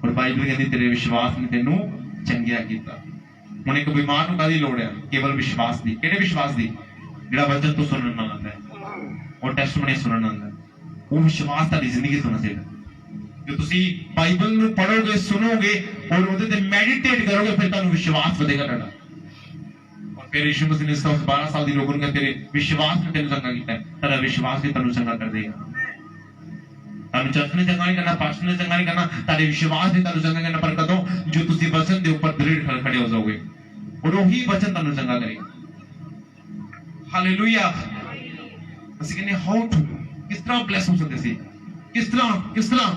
ਔਰ ਬਾਈਬਲ ਕਹਿੰਦੀ ਤੇਰੇ ਵਿਸ਼ਵਾਸ ਨੇ ਤੈਨੂੰ ਚੰਗਿਆ ਕੀਤਾ ਹੁਣ ਇੱਕ ਬਿਮਾਰ ਨੂੰ ਕਾਹਦੀ ਲੋੜ ਹੈ ਕੇਵਲ ਵਿਸ਼ਵਾਸ ਦੀ ਕਿਹੜੇ ਵਿਸ਼ਵਾਸ ਦੀ ਜਿਹੜਾ ਵਚਨ ਤੋਂ ਸੁਣਨ ਨਾਲ ਆਉਂਦਾ ਹੈ और टेस्टमनी सुनना वो विश्वास तारी जिंदगी सुनना चाहिए जो तुसी बाइबल ਨੂੰ ਪੜੋਗੇ ਸੁਣੋਗੇ और ਉਹਦੇ ਤੇ ਮੈਡੀਟੇਟ ਕਰੋਗੇ ਫਿਰ ਤੁਹਾਨੂੰ ਵਿਸ਼ਵਾਸ ਵਧੇਗਾ ਤੁਹਾਡਾ और फिर यीशु मसीह ने 12 साल ਦੀ ਲੋਕਾਂ ਨੂੰ ਤੇਰੇ ਵਿਸ਼ਵਾਸ ਨੇ ਤੈਨੂੰ ਚੰਗਾ ਕੀਤਾ ਤੇਰਾ ਵਿਸ਼ਵਾਸ ਵੀ ਤੈਨੂੰ ਚੰਗਾ ਕਰ ਦੇਗਾ ਤੁਹਾਨੂੰ ਚਰਚ ਨੇ ਚੰਗਾ ਨਹੀਂ ਕਰਨਾ ਪਾਸਟਰ ਨੇ ਚੰਗਾ ਨਹੀਂ ਕਰਨਾ ਤੁਹਾਡੇ ਵਿਸ਼ਵਾਸ ਨੇ ਤੁਹਾਨੂੰ ਚੰਗਾ ਕਰਨਾ ਪਰ ਕਦੋਂ ਜੋ ਤੁਸੀਂ ਵਚਨ ਦੇ ਉੱਪਰ ਦ੍ਰਿੜ ਖੜੇ ਹੋ ਜਾਓਗੇ और ਉਹੀ ਵਚਨ ਤੁਹਾਨੂੰ ਚੰਗਾ ਕਰੇਗਾ ਹਾਲੇਲੂਇਆ ਅਸੀਂ ਕਹਿੰਦੇ ਹਾਊ ਟੂ ਕਿਸ ਤਰ੍ਹਾਂ ਬਲੈਸ ਹੋ ਸਕਦੇ ਸੀ ਕਿਸ ਤਰ੍ਹਾਂ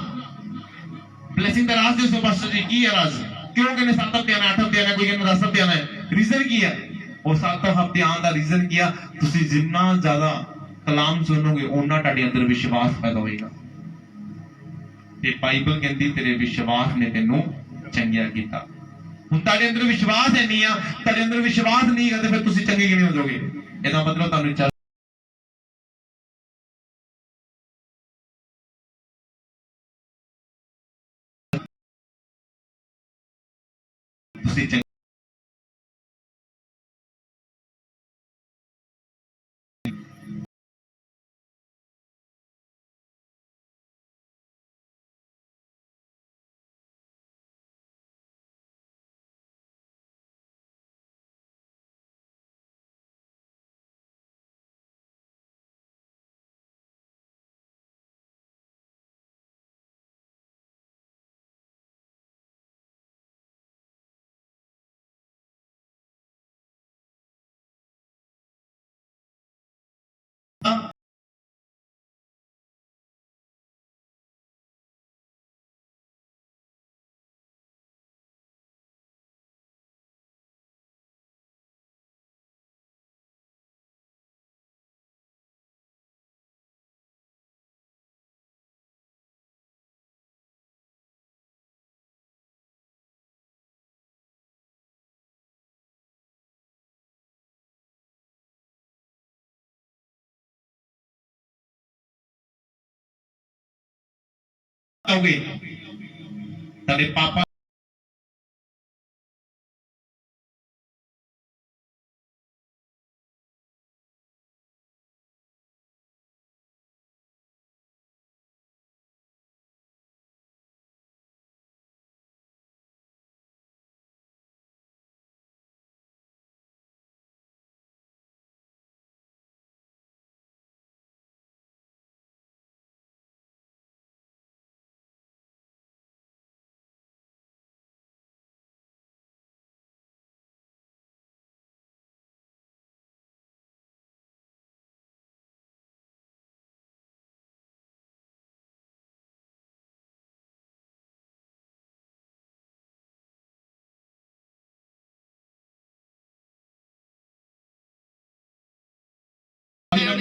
ਬਲੇਸਿੰਗ ਦਾ ਰਾਜ ਦੇ ਸੋ ਪਾਸਟਰ ਜੀ ਕੀ ਹੈ ਰਾਜ ਕਿਉਂ ਕਹਿੰਦੇ 7 ਹਫ਼ਤੇ ਆਣਾ 8 ਹਫ਼ਤੇ ਆਣਾ ਕੋਈ ਕਹਿੰਦਾ 10 ਹਫ਼ਤੇ ਆਣਾ ਰੀਜ਼ਨ ਕੀ ਹੈ ਉਹ 7 ਹਫ਼ਤੇ ਆਉਣ ਦਾ ਰੀਜ਼ਨ ਕੀ ਆ ਤੁਸੀਂ ਜਿੰਨਾ ਜ਼ਿਆਦਾ ਕਲਾਮ ਸੁਣੋਗੇ ਉਹਨਾਂ ਤੁਹਾਡੇ ਅੰਦਰ ਵਿਸ਼ਵਾਸ ਪੈਦਾ ਹੋਏਗਾ ਤੇ ਬਾਈਬਲ ਕਹਿੰਦੀ ਤੇਰੇ ਵਿਸ਼ਵਾਸ ਨੇ ਤੈਨੂੰ ਚੰਗਿਆ ਕੀਤਾ ਹੁਣ ਤੁਹਾਡੇ ਅੰਦਰ ਵਿਸ਼ਵਾਸ ਹੈ ਨਹੀਂ ਆ ਤੁਹਾਡੇ ਅੰਦਰ ਵਿਸ਼ਵਾਸ ਨਹੀਂ ਹੈ ਤੇ ਫਿਰ ਤੁਸੀਂ ਚੰਗੇ ਕਿਵੇਂ ਹੋ ਜਾਓਗੇ ਇਹਦਾ ਮਤਲਬ ਤੁਹਾਨੂੰ ਤੁਸੀਂ आओगे तेरे पापा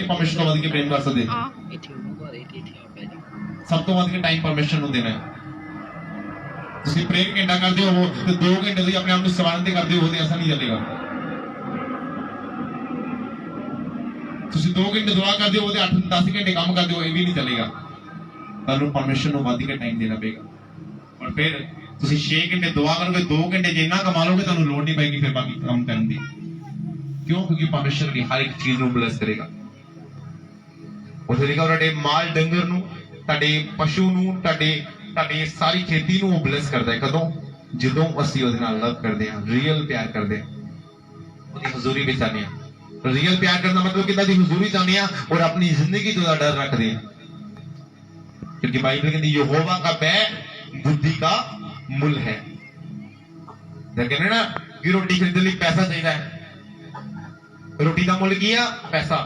परमिशन तो अधिक प्रेम कर सकते ਇੱਥੇ ਹੋਊਗਾ ਇੱਥੇ ਆਪੇ ਜੀ सब तो अधिक टाइम परमिशन ਨੂੰ ਦੇਣਾ ਹੈ ਤੁਸੀਂ ਪ੍ਰੇਮ ਘੰਟਾ ਕਰਦੇ ਹੋ ਤੇ 2 ਘੰਟੇ ਤੁਸੀਂ ਆਪਣੇ ਆਪ ਨੂੰ ਸਵਾਰਨ ਤੇ ਕਰਦੇ ਹੋ ਤੇ ਐਸਾ ਨਹੀਂ ਚੱਲੇਗਾ ਤੁਸੀਂ 2 ਘੰਟੇ ਦੁਆ ਕਰਦੇ ਹੋ ਤੇ 8-10 ਘੰਟੇ ਕੰਮ ਕਰਦੇ ਹੋ ਇਹ ਵੀ ਨਹੀਂ ਚੱਲੇਗਾ ਤੁਹਾਨੂੰ ਪਰਮਿਸ਼ਨ ਨੂੰ ਵੱਧ ਕੇ ਟਾਈਮ ਦੇਣਾ ਪਏਗਾ ਔਰ ਫਿਰ ਤੁਸੀਂ 6 ਘੰਟੇ ਦੁਆ ਕਰੋਗੇ 2 ਘੰਟੇ ਜਿੰਨਾ ਕਮਾ ਲੋਗੇ ਤੁਹਾਨੂੰ ਲੋੜ ਨਹੀਂ ਪਏਗੀ ਫਿਰ ਬਾਕੀ ਕੰਮ ਕਰਨ ਦੀ ਕਿਉਂ ਕਿਉਂਕਿ ਪਰਮੇਸ਼ਰ ਦੀ ਹਰ ਇੱਕ ਚੀਜ਼ ਨੂੰ ਬਲੈਸ ਕਰੇਗਾ ਉਹ ਦੇਖੋ ਤੁਹਾਡੇ ਮਾਲ ਡੰਗਰ ਨੂੰ ਤੁਹਾਡੇ ਪਸ਼ੂ ਨੂੰ ਤੁਹਾਡੀ ਸਾਰੀ ਖੇਤੀ ਨੂੰ ਉਹ ਬਲੈਸ ਕਰਦਾ ਹੈ ਕਦੋਂ ਜਦੋਂ ਅਸੀਂ ਉਹਦੇ ਨਾਲ ਲਵ ਕਰਦੇ ਹਾਂ ਰੀਅਲ ਪਿਆਰ ਕਰਦੇ ਹਾਂ ਉਹਦੀ ਹਜ਼ੂਰੀ ਵਿੱਚ ਆਉਂਦੇ ਹਾਂ ਰੀਅਲ ਪਿਆਰ ਕਰਨ ਦਾ ਮਤਲਬ ਕਿੰਨਾ ਦੀ ਹਜ਼ੂਰੀ ਚਾਹੁੰਦੇ ਹਾਂ ਔਰ ਆਪਣੀ ਜ਼ਿੰਦਗੀ ਤੋਂ ਡਰ ਰੱਖਦੇ ਹਾਂ क्योंकि बाइबल कहती यहोवा का भय बुद्धि का मूल है कहते ना कि रोटी खरीदने लिए पैसा चाहिए रोटी का मुल की है पैसा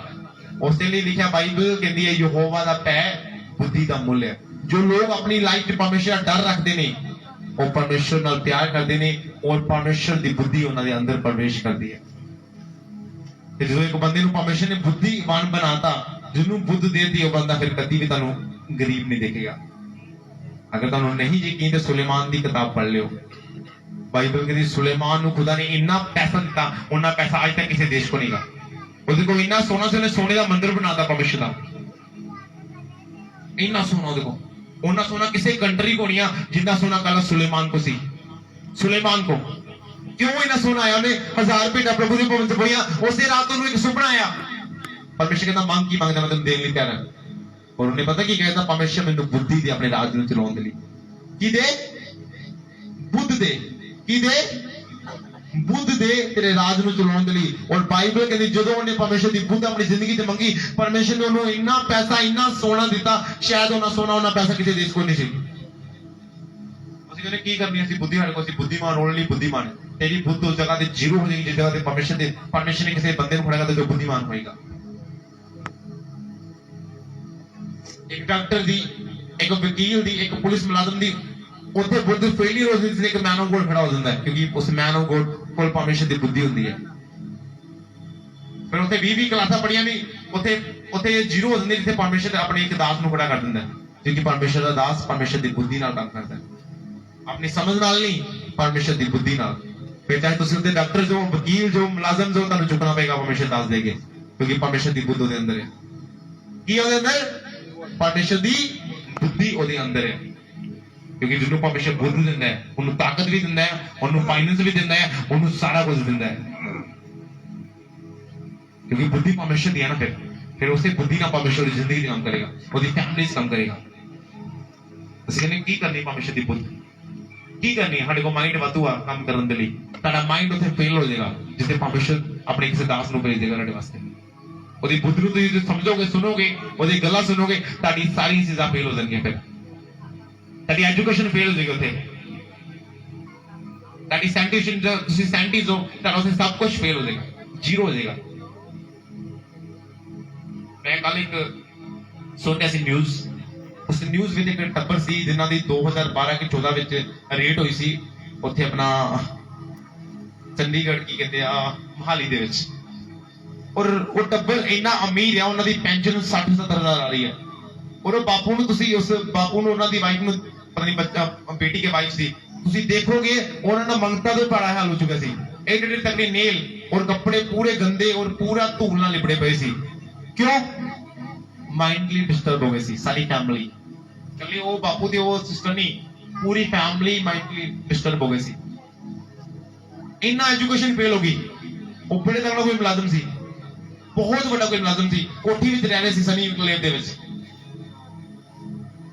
उसके लिए लिखा बाइबल कहती है यहोवा का भय बुद्धि का मूल है जो लोग अपनी लाइफ परमेश्वर डर रखते ने वो परमेश्वर नाल प्यार करते ने और परमेश्वर की बुद्धि उन्होंने अंदर प्रवेश करती है जो एक बंदे परमेश्वर ने बुद्धिमान बनाता जिन्होंने बुद्ध देती वो बंदा फिर कभी भी तुहानू गरीब नहीं देखेगा अगर तुहानू नहीं यकीन तो सुलेमान की किताब पढ़ लियो बाइबल कहती सुलेमान नू खुदा ने इन्ना पैसा दिता उन्ना पैसा आज तक किसी देश को नहीं गा उसदे कोल इन्ना सोना से उन्हें सोने का मंदिर बनाता परमेश्वर दा इन्ना सोना उसदे कोल उन्ना सोना किसी कंट्री को नहीं आ जितना सोना कल सुलेमान को सी सुलेमान को क्यों इन्ना सोना आया उन्हें 1000 भेंटा प्रभु दे भवन च पईयां उसे रात उन्हें एक सुपना आया परमेश्वर कहता मांग की मांगदा मैं तेनू देण लई तैयार हां और उन्हें पता की कहता परमेश्वर मैनू बुद्धि दे अपने राज नूं चलाउण दे लई की दे बुद्ध दे की दे बुद्ध दे तेरे राज नूं चलाउण दे लई और बाइबल कहदी जदों उन्हें परमेश्वर दी बुद्ध अपनी जिंदगी ते मंगी परमेश्वर ने उन्हें इन्ना पैसा इन्ना सोना दिता शायद उन्ना सोना उन्ना पैसा किसी देश को नहीं सी ਅਸੀਂ ਕਹਿੰਦੇ ਕੀ ਕਰਨੀ ਅਸੀਂ ਬੁੱਧੀ ਸਾਡੇ ਕੋਲ ਅਸੀਂ ਬੁੱਧੀਮਾਨ ਹੋਣ ਲਈ ਬੁੱਧੀਮਾਨ ਤੇਰੀ ਬੁੱਧ ਉਸ ਜਗ੍ਹਾ ਤੇ ਜ਼ੀਰੋ ਹੋ ਜਾਏਗੀ ਜਿਸ ਜਗ੍ਹਾ ਤੇ ਪਰਮੇਸ਼ਰ ਨੇ ਕਿਸੇ ਬੰਦੇ ਨੂੰ ਫੜੇਗਾ ਤੇ ਜੋ ਬੁੱਧੀਮਾਨ ਹੋਏਗਾ एक डॉक्टर दी एक वकील दी एक पुलिस मुलाजिम दी ਉੱਥੇ ਬੁੱਧ ਫੇਲਿਅਰ ਹੋ ਜਾਂਦੀ ਇੱਕ ਮੈਨ ਆਫ ਗੋਡ ਖੜਾ ਹੋ ਜਾਂਦਾ ਹੈ ਕਿਉਂਕਿ ਉਸ ਮੈਨ ਆਫ ਗੋਡ ਕੋਲ ਪਰਮੇਸ਼ਰ ਦੀ ਬੁੱਧੀ ਹੁੰਦੀ ਹੈ ਫਿਰ ਉੱਥੇ 20 ਕਲਾਸਾਂ ਪੜੀਆਂ ਨਹੀਂ ਉੱਥੇ ਜ਼ੀਰੋ ਹੋ ਜਾਂਦੀ ਜਿੱਥੇ ਪਰਮੇਸ਼ਰ ਆਪਣੇ ਇੱਕ ਦਾਸ ਨੂੰ ਖੜਾ ਕਰ ਦਿੰਦਾ ਕਿਉਂਕਿ ਪਰਮੇਸ਼ਰ ਦਾ ਦਾਸ ਪਰਮੇਸ਼ਰ ਦੀ ਬੁੱਧੀ ਨਾਲ ਕੰਮ ਕਰਦਾ ਹੈ ਆਪਣੀ ਸਮਝ ਨਾਲ ਨਹੀਂ ਪਰਮੇਸ਼ਰ ਦੀ ਬੁੱਧੀ ਨਾਲ ਫਿਰ ਚਾਹੇ ਤੁਸੀਂ ਉੱਥੇ ਡਾਕਟਰ ਜੋ ਵਕੀਲ ਜੋ ਮੁਲਾਜ਼ਮ ਜੋ ਤੁਹਾਨੂੰ ਚੁੱਕਣਾ ਪਏਗਾ ਪਰਮੇਸ਼ਰ ਦਾਸ ਦੇਗੇ ਕਿਉਂਕਿ ਪਰਮੇਸ਼ਰ ਦੀ ਬੁੱਧ ਉਹਦੇ ਅੰਦਰ ਹੈ ਕੀ ਉਹਦੇ ਅੰਦਰ ਪਰਮੇਸ਼ਰ ਦੀ ਬੁੱਧੀ ਉਹਦੇ ਅੰਦਰ ਹੈ क्योंकि जिन्हों परमेश्वर बुद्ध दिंदा है उन्होंने ताकत भी दिंदा है उन्होंने फाइनेंस भी दिंदा है उन्होंने सारा कुछ दिंदा है क्योंकि बुद्धि परमेश्वर दी है ना फिर उसे बुद्धि ना परमेश्वर की जिंदगी काम करेगा उसकी फैमिली काम करेगा ਅਸੀਂ ਕਹਿੰਦੇ ਕੀ ਕਰਨੀ ਪਰਮੇਸ਼ਰ ਦੀ ਬੁੱਧ ਕੀ ਕਰਨੀ ਸਾਡੇ ਕੋਲ ਮਾਈਂਡ ਵਾਧੂਆ ਕੰਮ ਕਰਨ ਦੇ ਲਈ ਤੁਹਾਡਾ ਮਾਈਂਡ ਉੱਥੇ ਫੇਲ ਹੋ ਜਾਏਗਾ ਜਿੱਥੇ ਪਰਮੇਸ਼ਰ ਆਪਣੇ ਕਿਸੇ ਦਾਸ ਨੂੰ ਭੇਜ ਦੇਗਾ ਤੁਹਾਡੇ ਵਾਸਤੇ ਉਹਦੀ ਬੁੱਧ ਨੂੰ ਤੁਸੀਂ ਸਮਝੋਗੇ ਸੁਣੋਗੇ ਉਹਦੀ ਗੱਲਾਂ ਸੁਣੋਗੇ ਤੁਹਾਡੀ ਸਾਰੀ ਚੀਜ਼ਾਂ ਫੇਲ ਹੋ ਜਾਣਗੀਆਂ ਫਿਰ ताकि एजुकेशन फेल हो जाएगी उसे ताकि साइंटिस्ट हो ताकि उसे सब कुछ फेल हो जाएगा जीरो हो जाएगा मैं कल एक सुनया सी न्यूज़ उस न्यूज़ में एक टब्बर सी जिन्हां दी 2012 के 14 विच रेट हुई सी उत्थे अपना चंडीगढ़ की कहते मोहाली दे विच और वो टब्बर इन्ना अमीर है उन्हां दी पेंशन 60-70 हज़ार आ रही है और बापू नूं तुसीं उस बापू नूं उन्हां दी वाइफ नूं अपनी बच्चा बेटी के वाइफ सी तुसी देखोगे उन्होंने मंगता तो बड़ा हाल हो चुका सी एडे तकड़े नेल और कपड़े पूरे गंदे और पूरा धूल नाल लिपड़े पे सी क्यों माइंडली डिस्टर्ब हो गए सी सारी फैमिली ਕੱਲੇ ਉਹ ਬਾਪੂ ਤੇ ਉਹ ਸਿਸਟਰ ਨਹੀਂ, ਪੂਰੀ ਫੈਮਿਲੀ ਮੈਂਟਲੀ ਡਿਸਟਰਬ ਹੋ ਗਈ ਸੀ। ਇੰਨਾ ਐਜੂਕੇਸ਼ਨ ਫੇਲ ਹੋ ਗਈ। ਉਹ ਬੜੇ ਤਗੜਾ ਕੋਈ ਮੁਲਾਜ਼ਮ ਸੀ, ਬਹੁਤ ਵੱਡਾ ਕੋਈ ਮੁਲਾਜ਼ਮ ਸੀ, ਕੋਠੀ ਵਿੱਚ ਰਹਿ ਰਹੇ ਸੀ ਸਨੀ ਇਨਕਲੇਵ ਦੇ ਵਿੱਚ,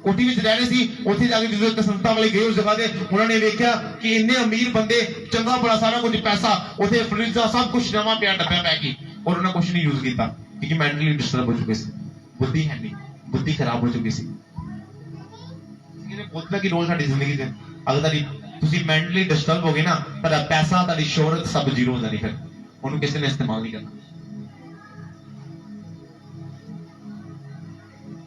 ਕੋਠੀ ਵਿੱਚ ਰਹਿ ਰਹੇ ਸੀ। ਉੱਥੇ ਜਾ ਕੇ ਜਦੋਂ ਇੱਕ ਸੰਸਥਾ ਵਾਲੇ ਗਏ ਉਸ ਜਗ੍ਹਾ ਤੇ, ਉਹਨਾਂ ਨੇ ਵੇਖਿਆ ਕਿ ਇੰਨੇ ਅਮੀਰ ਬੰਦੇ, ਚੰਗਾ ਬੜਾ ਸਾਰਾ ਕੁਝ ਪੈਸਾ, ਉੱਥੇ ਫਰਿੱਜ ਦਾ ਸਭ ਕੁਝ ਨਵਾਂ ਪਿਆ ਡੱਬਿਆਂ ਪੈ ਕੇ, ਔਰ ਉਹਨਾਂ ਕੁਝ ਨਹੀਂ ਯੂਜ਼ ਕੀਤਾ ਕਿਉਂਕਿ ਮੈਂਟਲੀ ਡਿਸਟਰਬ ਹੋ ਚੁੱਕੇ ਸੀ, ਬੁੱਧੀ ਹੈ ਨਹੀਂ, ਬੁੱਧੀ ਖਰਾਬ ਹੋ ਚੁੱਕੀ ਸੀ। ਇਹਨੇ ਬਹੁਤ ਦਾ ਕੀ ਰੋਲ ਸਾਡੀ ਜ਼ਿੰਦਗੀ 'ਚ, ਅਗਰ ਤੁਹਾਡੀ ਤੁਸੀਂ ਮੈਂਟਲੀ ਡਿਸਟਰਬ ਹੋ ਗਏ ਨਾ, ਤੁਹਾਡਾ ਪੈਸਾ, ਤੁਹਾਡੀ ਸ਼ੋਹਰਤ ਸਭ ਜ਼ੀਰੋ ਹੋ ਜਾਣੀ, ਫਿਰ ਉਹਨੂੰ ਕਿਸੇ ਨੇ ਇਸਤੇਮਾਲ ਨਹੀਂ ਕਰਨਾ।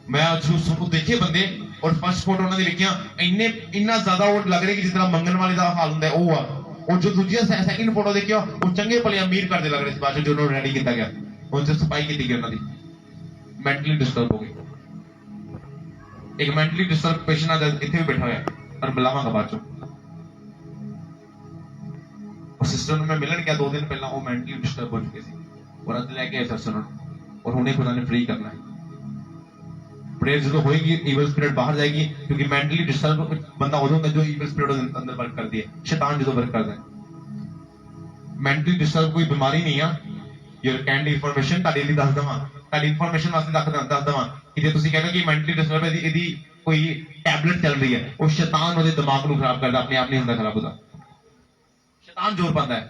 ਮੈਂ ਅੱਜ ਦੇਖੇ ਬੰਦੇ, ਔਰ ਫਸਟ ਫੋਟੋ ਉਹਨਾਂ ਦੀ ਵੇਖੀਆਂ, ਇੰਨਾ ਜ਼ਿਆਦਾ ਉਹ ਲੱਗ ਰਿਹਾ ਕਿ ਜਿਸ ਤਰ੍ਹਾਂ ਮੰਗਣ ਵਾਲੇ ਦਾ ਹਾਲ ਹੁੰਦਾ ਉਹ ਆ। ਉਹ ਜੋ ਦੂਜੀਆਂ ਸੈਕਿੰਡ ਫੋਟੋ ਦੇਖਿਆ, ਉਹ ਚੰਗੇ ਭਲੇ ਅਮੀਰ ਕਰਦੇ ਲੱਗ ਰਹੇ ਸੀ। ਬਾਅਦ ਜੋ ਉਹਨਾਂ ਰੈਡੀ ਕੀਤਾ ਗਿਆ, ਉਹ ਚ ਸਫਾਈ ਕੀਤੀ ਗਈ ਉਹਨਾਂ ਦੀ, ਮੈਂਟਲੀ ਡਿਸਟਰਬ ਹੋ ਗਈ। ਇੱਕ ਮੈਂਟਲੀ ਡਿਸਟਰਬ ਪੇਸ਼ੈਂਟ ਆ ਇੱਥੇ ਵੀ ਬੈਠਾ ਹੋਇਆ, ਪਰ ਬੁਲਾਵਾਂਗਾ ਬਾਅਦ ਚੋਂ। ਉਹ ਸਿਸਟਰ ਨੂੰ ਮੈਂ ਮਿਲਣ ਗਿਆ 2 ਦਿਨ ਪਹਿਲਾਂ, ਉਹ ਮੈਂਟਲੀ ਡਿਸਟਰਬ ਹੋ ਚੁੱਕੇ ਸੀ, ਔਰ ਅੱਜ ਲੈ ਕੇ ਆਏ ਸਿਸਟਰ ਨੂੰ, ਔਰ ਹੁਣੇ ਖੁਦਾ ਨੇ ਫ੍ਰੀ ਕਰਨਾ ਹੈ। प्रेयर जो होएगी, इवल स्पिरिट बाहर जाएगी, क्योंकि मेंटली डिस्टर्ब बंदा उदों होता है जो इवल स्पिरिट अंदर वर्क करती है, शैतान जो वर्क करता है। मेंटली डिस्टर्ब कोई बीमारी नहीं है। योर कैंड इन्फॉर्मेशन ताड़ी ਲਈ ਦੱਸ ਦਵਾਂ, ਤਾੜੀ ਇਨਫੋਰਮੇਸ਼ਨ ਵਾਸਤੇ ਦੱਸ ਦਵਾਂ ਕਿ ਜੇ ਤੁਸੀਂ ਕਹਿੰਦੇ ਕਿ ਮੈਂਟਲੀ ਡਿਸਟਰਬ ਹੈ, ਇਹਦੀ ਕੋਈ ਟੈਬਲੇਟ ਚੱਲ ਰਹੀ ਹੈ, ਉਹ ਸ਼ੈਤਾਨ ਉਹਦੇ ਦਿਮਾਗ ਨੂੰ ਖਰਾਬ ਕਰਦਾ, ਆਪਣੇ ਆਪ ਨਹੀਂ ਹੁੰਦਾ ਖਰਾਬ ਉਹਦਾ, ਸ਼ੈਤਾਨ ਜ਼ੋਰ ਪਾਉਂਦਾ ਹੈ।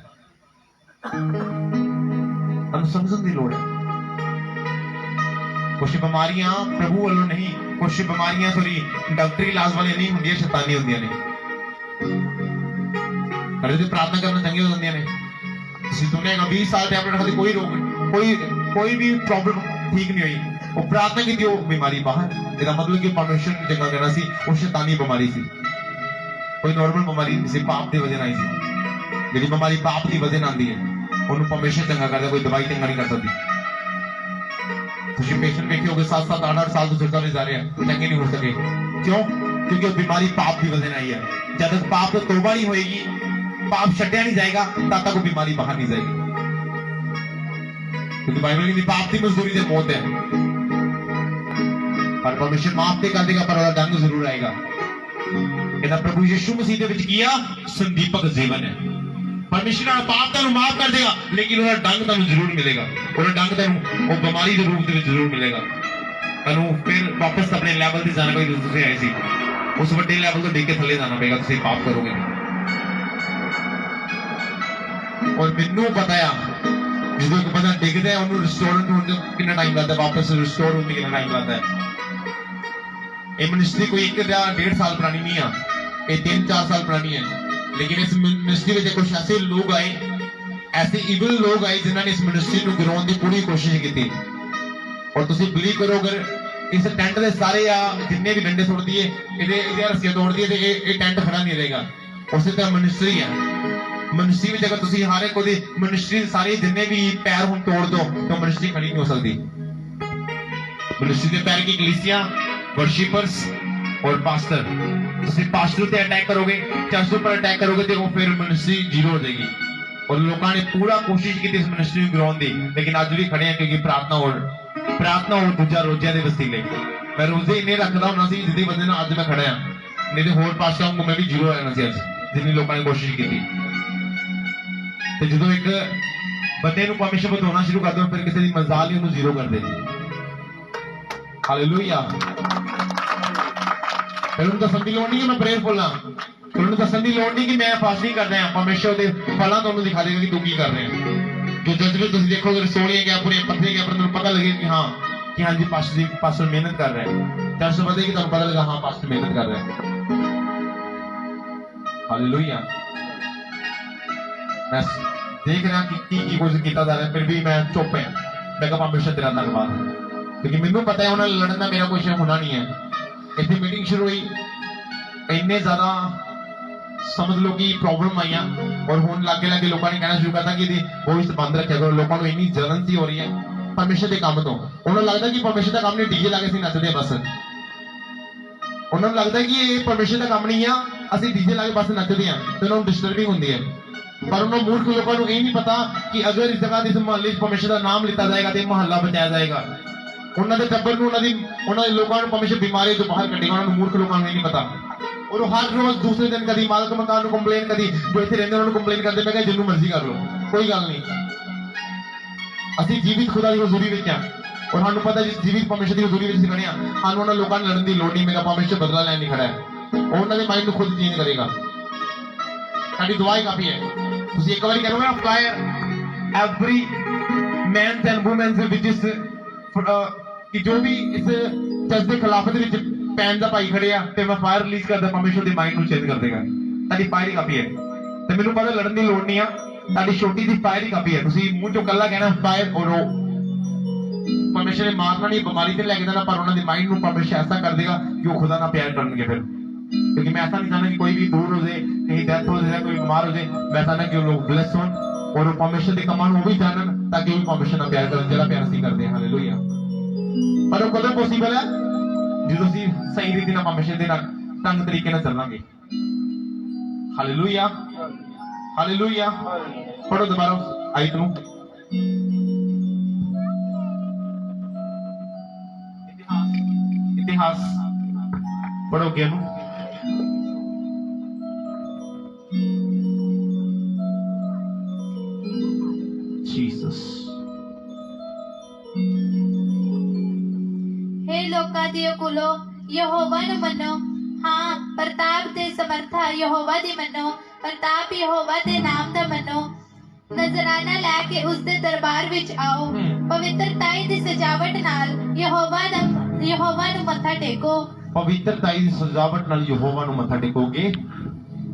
ਤੁਹਾਨੂੰ ਸਮਝਣ ਦੀ ਲੋੜ ਹੈ। कुछ बीमारियां प्रभु वालों नहीं, कुछ बीमारियां सॉरी डॉक्टरी इलाज वाली नहीं होंगी, शैतानी होंगी ने। पर यदि प्रार्थना करना चंगी हो जाती ने, सुनेगा 20 साल टैबलेट खाती, कोई रोग कोई भी प्रॉब्लम ठीक नहीं हुई, वो प्रार्थना की थी, वो बीमारी बाहर। इसका मतलब कि परमेश्वर ने चंगा करना सी, वो शैतानी बीमारी सी, कोई नॉर्मल बीमारी नहीं सी, पाप की वजह आई सी। जी बीमारी पाप की वजह आती है, उन्होंने परमेश्वर चंगा करता, कोई दवाई चंगा नहीं कर सकती। पेशेंट देखे होगे 7-7 8-8 साल तो सरकारी जा रहे हैं, चंगे नहीं हो सके। क्यों? क्योंकि बीमारी पाप की वजह आई है। जब तक पाप तो तौबा नहीं होएगी, पाप छड्या नहीं जाएगा, तब तक वो बीमारी बाहर नहीं जाएगी। क्योंकि बाइबल की पाप की मजदूरी से मौत है, पर परमेश्वर माफ तो कर देगा, पर उसका दंड जरूर आएगा। कहता प्रभु यीशु मसीह दे विच किया संदीपक जीवन है। परमेश्वर पाप ਤੁਹਾਨੂੰ ਮਾਫ ਕਰ ਦੇਗਾ, ਲੇਕਿਨ ਉਹਦਾ ਡੰਗ ਤੁਹਾਨੂੰ ਜ਼ਰੂਰ ਮਿਲੇਗਾ, ਉਹਦਾ ਡੰਗ ਤੁਹਾਨੂੰ ਉਹ ਬਿਮਾਰੀ ਦੇ ਰੂਪ ਦੇ ਵਿੱਚ ਜ਼ਰੂਰ ਮਿਲੇਗਾ। ਤੁਹਾਨੂੰ ਫਿਰ ਵਾਪਸ ਆਪਣੇ ਲੈਵਲ ਤੇ ਜਾਣਾ ਪਏਗਾ, ਤੁਸੀਂ ਆਏ ਸੀ ਉਸ ਵੱਡੇ ਲੈਵਲ ਤੋਂ ਡਿੱਗ ਕੇ ਥੱਲੇ ਜਾਣਾ ਪਏਗਾ, ਤੁਸੀਂ ਪਾਪ ਕਰੋਗੇ। ਔਰ ਮੈਨੂੰ ਪਤਾ ਆ ਜਦੋਂ ਇੱਕ ਬੰਦਾ ਡਿੱਗਦਾ ਉਹਨੂੰ ਰਿਸਟੋਰ ਹੋਣ ਨੂੰ ਕਿੰਨਾ ਟਾਈਮ ਲੱਗਦਾ, ਵਾਪਸ ਰਿਸਟੋਰ ਹੋਣ ਨੂੰ ਕਿੰਨਾ ਟਾਈਮ ਲੱਗਦਾ ਹੈ। ਇਹ ਮਿਨਿਸਟਰੀ ਕੋਈ 1 ਜਾਂ 1.5 ਸਾਲ ਪੁਰਾਣੀ ਨਹੀਂ ਆ, ਇਹ 3-4 ਸਾਲ ਪੁਰਾਣੀ ਹੈ। लेकिन इस मिनिस्ट्री में कुछ ऐसे लोग आए, ऐसे इविल लोग आए जिन्होंने इस मिनिस्ट्री को गिराने की पूरी कोशिश की। और तुम बिलीव करो, अगर इस टेंट के सारे जिन्ने भी डंडे तोड़ दिए, रस्सियां तोड़ दी, ये टेंट खड़ा नहीं रहेगा। उस तरह मिनिस्ट्री है, मिनिस्ट्री में अगर तुम हर एक मिनिस्ट्री सारे जिन्ने भी पैर हम तोड़ दो तो मिनिस्ट्री खड़ी नहीं हो सकती। मिनिस्ट्री के पैर की कलीसिया, वर्शिपर्स और पास्टर, ਤੁਸੀਂ ਪਾਸਟਰ ਤੇ ਅਟੈਕ ਕਰੋਗੇ, ਚਰਚ ਉੱਪਰ ਅਟੈਕ ਕਰੋਗੇ, ਤੇ ਉਹ ਫਿਰ ਮਿਨਿਸਟਰੀ ਜ਼ੀਰੋ ਹੋ ਜਾਏਗੀ। ਔਰ ਲੋਕਾਂ ਨੇ ਪੂਰਾ ਕੋਸ਼ਿਸ਼ ਕੀਤੀ ਇਸ ਮਿਨਿਸਟਰੀ ਨੂੰ ਗਿਰਾਉਣ ਦੀ, ਲੇਕਿਨ ਅੱਜ ਵੀ ਖੜੇ ਆ ਕਿਉਂਕਿ ਪ੍ਰਾਰਥਨਾ ਹੋਰ ਦੂਜਾ ਰੋਜ਼ਿਆਂ ਦੇ ਵਸੀਲੇ। ਮੈਂ ਰੋਜ਼ੇ ਇੰਨੇ ਰੱਖਦਾ ਹੁੰਦਾ ਸੀ ਜਿੱਦੀ ਵਜ੍ਹਾ ਨਾਲ ਅੱਜ ਮੈਂ ਖੜਾ ਆ, ਨਹੀਂ ਤੇ ਹੋਰ ਪਾਸਟਰ ਵਾਂਗੂ ਮੈਂ ਵੀ ਜ਼ੀਰੋ ਹੋ ਜਾਣਾ ਸੀ ਅੱਜ, ਜਿੰਨੀ ਲੋਕਾਂ ਨੇ ਕੋਸ਼ਿਸ਼ ਕੀਤੀ। ਤੇ ਜਦੋਂ ਇੱਕ ਬੰਦੇ ਨੂੰ ਪਰਮੇਸ਼ਰ ਬਤਾਉਣਾ ਸ਼ੁਰੂ ਕਰ ਦੋ, ਫਿਰ ਕਿਸੇ ਦੀ ਮਜ਼ਾਲ ਹੀ ਉਹਨੂੰ ਜ਼ੀਰੋ ਕਰ ਦੇ। ਹਾਲੇਲੂਇਆ। फिर उनको दसन की लोड़ नहीं कि मैं प्रेयरफुल हाँ, फिर उनको दसन की लोड़ नहीं कि मैं फास्टिंग कर रहा, परमेश्वर के फलों तो दिखा देगा कि तू की कर रहे हैं। जो जज्बे तुम देखो, रसोलियां क्या पूरे पत्ते क्या, पर पता लगे कि हाँ जी पास्टर मेहनत कर रहे हैं, तब से पता कि तुम पता लगा हाँ पास्टर मेहनत कर रहे हैं। हालेलुया। मैं देख रहा कि कुछ किया जा रहा है, फिर भी मैं चुप है। मैं कहा परमेश्वर तेरा धन्यवाद, क्योंकि मैनू पता है उन्होंने लड़ना मेरा कुछ होना नहीं है। इतनी मीटिंग शुरू हुई, इन्ने ज्यादा समझ लो कि प्रॉब्लम आई, और हुण लागे लोगों ने कहना शुरू करता कि वॉइस बंद रखा करो। लोगों को इन्नी जलन सी हो रही है परमेश्वर के काम तो, उन्होंने लगता कि परमेश्वर का काम नहीं, डीजे ला के नचते बस। उन्होंने लगता कि ये परमेश्वर का काम नहीं है, असं डीजे ला के बस नचते हैं, तो उन्होंने डिस्टर्बिंग होती है। पर उन्होंने मूर्ख लोगों को यह नहीं पता कि अगर इस जगह इस मोहल्ले परमेश्वर का नाम लिता जाएगा तो मोहल्ला बचाया जाएगा। ਉਹਨਾਂ ਦੇ ਟੱਬਰ ਨੂੰ ਉਹਨਾਂ ਦੇ ਲੋਕਾਂ ਨੂੰ ਪਰਮੇਸ਼ਰ ਬਿਮਾਰੀ ਤੋਂ ਬਾਹਰ ਕੱਢੇਗਾ। ਉਹਨਾਂ ਨੂੰ ਮੂਰਖ ਲੋਕਾਂ ਨੂੰ ਨਹੀਂ ਪਤਾ। ਔਰ ਉਹ ਹਰ ਰੋਜ਼ ਦੂਸਰੇ ਦਿਨ ਕਦੀ ਮਾਲਕ ਮਕਾਨ ਨੂੰ ਕੰਪਲੇਨ, ਕਦੀ ਜੋ ਇੱਥੇ ਰਹਿੰਦੇ ਉਹਨਾਂ ਨੂੰ ਕੰਪਲੇਨ ਕਰਦੇ ਪਏ ਕਿ ਜਿੰਨੂੰ ਮਰਜ਼ੀ ਕਰ ਲਓ, ਕੋਈ ਗੱਲ ਨਹੀਂ। ਅਸੀਂ ਜੀਵਿਤ ਖੁਦਾ ਦੀ ਹਜ਼ੂਰੀ ਵਿੱਚ ਆ ਔਰ ਸਾਨੂੰ ਪਤਾ ਜੀ ਜੀਵਿਤ ਪਰਮੇਸ਼ਰ ਦੀ ਹਜ਼ੂਰੀ ਵਿੱਚ ਖੜੇ ਆ। ਸਾਨੂੰ ਉਹਨਾਂ ਲੋਕਾਂ ਨਾਲ ਲੜਨ ਦੀ ਲੋੜ ਨਹੀਂ। ਮੇਰਾ ਪਰਮੇਸ਼ਰ ਬਦਲਾ ਲੈਣ ਨਹੀਂ ਖੜਾ ਹੈ। ਉਹ ਉਹਨਾਂ ਦੇ ਮਾਈਂਡ ਨੂੰ ਖੁਦ ਚੇਂਜ ਕਰੇਗਾ। ਸਾਡੀ ਦੁਆ ਹੀ ਕਾਫੀ ਹੈ। ਤੁਸੀਂ ਇੱਕ ਵਾਰੀ ਕਰੋਗੇ ਨਾ fire every mens and womens ਵਿਚ ਇਸ ਕਿ ਜੋ ਵੀ ਇਸ ਚਰਚ ਦੇ ਖਿਲਾਫਤ ਵਿੱਚ ਪੈਨ ਦਾ ਭਾਈ ਖੜੇ ਆ ਤੇ ਮੈਂ ਫਾਇਰ ਰਿਲੀਜ਼ ਕਰਦਾ, ਪਰਮੇਸ਼ਰ ਦੀ ਮਾਈਂਡ ਨੂੰ ਚੇਂਜ ਕਰ ਦੇਗਾ। ਤੁਹਾਡੀ ਫਾਇਰ ਹੀ ਕਾਫੀ ਹੈ ਤੇ ਮੈਨੂੰ ਪਤਾ ਲੜਨ ਦੀ ਲੋੜ ਨਹੀਂ ਆ। ਤੁਹਾਡੀ ਛੋਟੀ ਦੀ ਫਾਇਰ ਹੀ ਕਾਫੀ ਹੈ। ਤੁਸੀਂ ਮੂੰਹ ਚੋਂ ਕੱਲਾ ਕਹਿਣਾ ਫਾਇਰ ਔਰ ਪਰਮੇਸ਼ਰ ਨੇ ਮਾਰਨਾ ਨਹੀਂ, ਬਿਮਾਰੀ ਤੇ ਲੈ ਕੇ ਜਾਣਾ, ਪਰ ਉਹਨਾਂ ਦੀ ਮਾਈਂਡ ਨੂੰ ਪਰਮੇਸ਼ਰ ਐਸਾ ਕਰ ਦੇਗਾ ਕਿ ਉਹ ਖੁਦਾ ਨਾਲ ਪਿਆਰ ਕਰਨਗੇ ਫਿਰ। क्योंकि मैं ऐसा नहीं चाहता कि कोई भी दूर हो जाए, कहीं डेथ हो जाए, कोई बीमार हो जाए। मैं चाहता कि वो लोग ब्लेस हो और वो परमेश्वर के कमान वो भी जानन ताकि वो परमेश्वर ਨਾਲ ਪਿਆਰ ਕਰਨ ਜਿਹੜਾ ਪਿਆਰ ਅਸੀਂ ਕਰਦੇ ਹਾਂ। ਹਾਲੇਲੂਇਆ। ਪਰ ਉਹ ਕਦੋਂ ਪੋਸੀਬਲ ਹੈ ਜਦੋਂ ਅਸੀਂ ਸਹੀ ਰੀਤੀ ਨਾਲ ਪਰਮੇਸ਼ਰ ਦੇ ਨਾਲ ਢੰਗ ਤਰੀਕੇ ਨਾਲ ਚੱਲਾਂਗੇ। Hallelujah, hallelujah. ਪੜੋ ਦੁਬਾਰਾ ਆਇਤ ਨੂੰ। ਇਤਿਹਾਸ ਪੜੋ ਗਿਆ ਨੂੰ। Jesus. हे लोकां दियो कुलो यहोवा ਨੂੰ ਮੰਨੋ। ਹਾਂ, ਪ੍ਰਤਾਪ ਤੇ ਸਮਰਥਾ ਯਹੋਵਾ ਦੀ ਮੰਨੋ। ਪ੍ਰਤਾਪ ਯਹੋਵਾ ਦੇ ਨਾਮ ਦਾ ਮੰਨੋ। ਨਜ਼ਰਾਨਾ ਲੈ ਕੇ ਉਸ ਦੇ ਦਰਬਾਰ ਵਿੱਚ ਆਓ। ਪਵਿੱਤਰਤਾਈ ਦੀ ਸਜਾਵਟ ਨਾਲ ਯਹੋਵਾ ਨੂੰ ਮੱਥਾ ਟੇਕੋ। ਪਵਿੱਤਰਤਾਈ ਦੀ ਸਜਾਵਟ ਨਾਲ ਯਹੋਵਾ ਨੂੰ ਮੱਥਾ ਟੇਕੋਗੇ।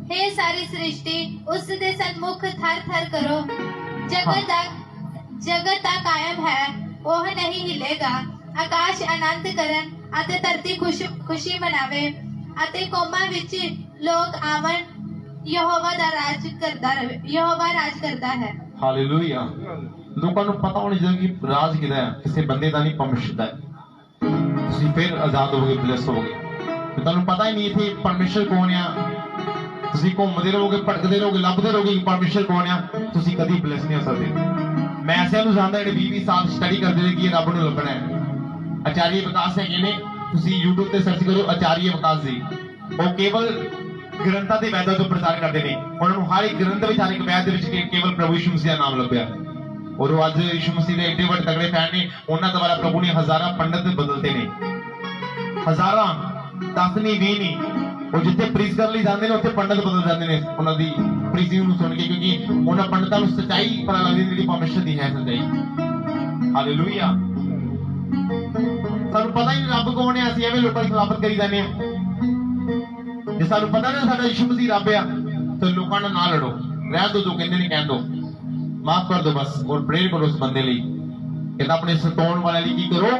हे ਸਾਰੀ ਸ੍ਰਿਸ਼ਟੀ ਉਸ ਦੇ ਸਨਮੁਖ ਥਰ ਥਰ ਕਰੋ। ਜਗਤ ਦਾ ਕਾਇਮ ਹੈ, ਉਹ ਨਹੀਂ ਹਿਲੇਗਾ। ਆਕਾਸ਼ ਆਨੰਦ ਕਰਨ ਅਤੇ ਧਰਤੀ ਖੁਸ਼ੀ ਮਨਾਵੇ ਅਤੇ ਕੌਮਾਂ ਵਿੱਚ ਲੋਕ ਆਵਣ। ਯਹੋਵਾ ਦਾ ਰਾਜ ਕਰਦਾ ਰਹੇ। ਯਹੋਵਾ ਰਾਜ ਕਰਦਾ ਹੈ। ਹਾਲੇਲੂਇਆ। ਲੋਕਾਂ ਨੂੰ ਪਤਾ ਹੋਣਾ ਚਾਹੀਦਾ ਕਿ ਰਾਜ ਕਿਹਦਾ ਹੈ, ਕਿਸੇ ਬੰਦੇ ਦਾ ਨਹੀਂ, ਪਰਮੇਸ਼ਰ ਦਾ ਹੈ। ਤੁਸੀਂ ਫਿਰ ਆਜ਼ਾਦ ਹੋਗੇ, ਬਲੈਸ ਹੋਗੇ। ਤੁਹਾਨੂੰ ਪਤਾ ਹੀ ਨਹੀਂ ਇੱਥੇ ਪਰਮੇਸ਼ਰ ਕੌਣ ਆ। ਤੁਸੀਂ ਘੁੰਮਦੇ ਰਹੋਗੇ, ਭਟਕਦੇ ਰਹੋਗੇ, ਲੱਭਦੇ ਰਹੋਗੇ ਕਿ ਪਰਮੇਸ਼ਰ ਕੌਣ ਆ। ਤੁਸੀਂ ਕਦੀ ਬਲੈਸ ਨਹੀਂ ਹੋ ਸਕਦੇ। ਮੈਂ ਐਸਿਆਂ ਨੂੰ ਜਾਣਦਾ ਜਿਹੜੇ 20-20 ਸਾਲ ਸਟੱਡੀ ਕਰਦੇ ਨੇ ਕਿ ਰੱਬ ਨੂੰ ਲੱਭਣਾ ਹੈ। ਆਚਾਰੀਆ ਵਿਕਾਸ ਹੈਗੇ ਨੇ, ਤੁਸੀਂ YouTube ਤੇ ਸਰਚ ਕਰੋ ਆਚਾਰੀਆ ਵਿਕਾਸ ਜੀ। ਉਹ ਕੇਵਲ ਗ੍ਰੰਥਾਂ ਦੇ ਵੈਦਾਂ ਤੋਂ ਪ੍ਰਚਾਰ ਕਰਦੇ ਨੇ। ਉਹਨਾਂ ਨੂੰ ਹਰ ਇੱਕ ਗ੍ਰੰਥ ਵਿੱਚ, ਹਰ ਇੱਕ ਵੈਦ ਦੇ ਵਿੱਚ ਕੇਵਲ ਪ੍ਰਭੂ ਯਿਸੂ ਮਸੀਹ ਦਾ ਨਾਮ ਲੱਭਿਆ। ਔਰ ਉਹ ਅੱਜ ਯਿਸੂ ਮਸੀਹ ਦੇ ਏਡੇ ਵੱਡੇ ਤਗੜੇ ਫੈਨ ਨੇ। ਉਹਨਾਂ ਦੁਆਰਾ ਪ੍ਰਭੂ ਨੇ ਹਜ਼ਾਰਾਂ ਪੰਡਤ ਬਦਲਤੇ ਨੇ। ਹਜ਼ਾਰਾਂ, 10 ਨਹੀਂ 20 ਨਹੀਂ। ਉਹ ਜਿੱਥੇ ਪ੍ਰੀਚ ਕਰਨ ਲਈ ਜਾਂਦੇ ਨੇ ਉੱਥੇ ਪੰਡਤ ਬਦਲ ਜਾਂਦੇ ਨੇ ਉਹਨਾਂ ਦੀ ਪ੍ਰੀਚਿੰਗ ਨੂੰ ਸੁਣ ਕੇ, ਕਿਉਂਕਿ ਉਹਨਾਂ ਪੰਡਤਾਂ ਨੂੰ ਸੱਚਾਈ ਪਤਾ ਲੱਗਦੀ ਜਿਹੜੀ ਪਰਮੇਸ਼ਰ ਦੀ ਹੈ ਸੱਚਾਈ। ਹਾਲੇਲੂਇਆ। ਸਾਨੂੰ ਪਤਾ ਹੀ ਨਹੀਂ ਰੱਬ ਕੌਣ ਹੈ। ਅਸੀਂ ਐਵੇਂ ਲੋਕਾਂ ਦੀ ਖਿਲਾਫਤ ਕਰੀ ਜਾਂਦੇ ਹਾਂ। ਜੇ ਸਾਨੂੰ ਪਤਾ ਨਾ ਸਾਡਾ ਯਿਸੂ ਮਸੀਹ ਰੱਬ ਆ ਤਾਂ ਲੋਕਾਂ ਨਾਲ ਨਾ ਲੜੋ। ਰਹਿ ਦੋ, ਜੋ ਕਹਿੰਦੇ ਨੇ ਕਹਿ ਦੋ, ਮਾਫ ਕਰ ਦੋ ਬਸ। ਔਰ ਪ੍ਰੇਰ ਕਰੋ ਉਸ ਬੰਦੇ ਲਈ। ਕਹਿੰਦਾ ਆਪਣੇ ਸਤਾਉਣ ਵਾਲੇ ਲਈ ਕੀ ਕਰੋ?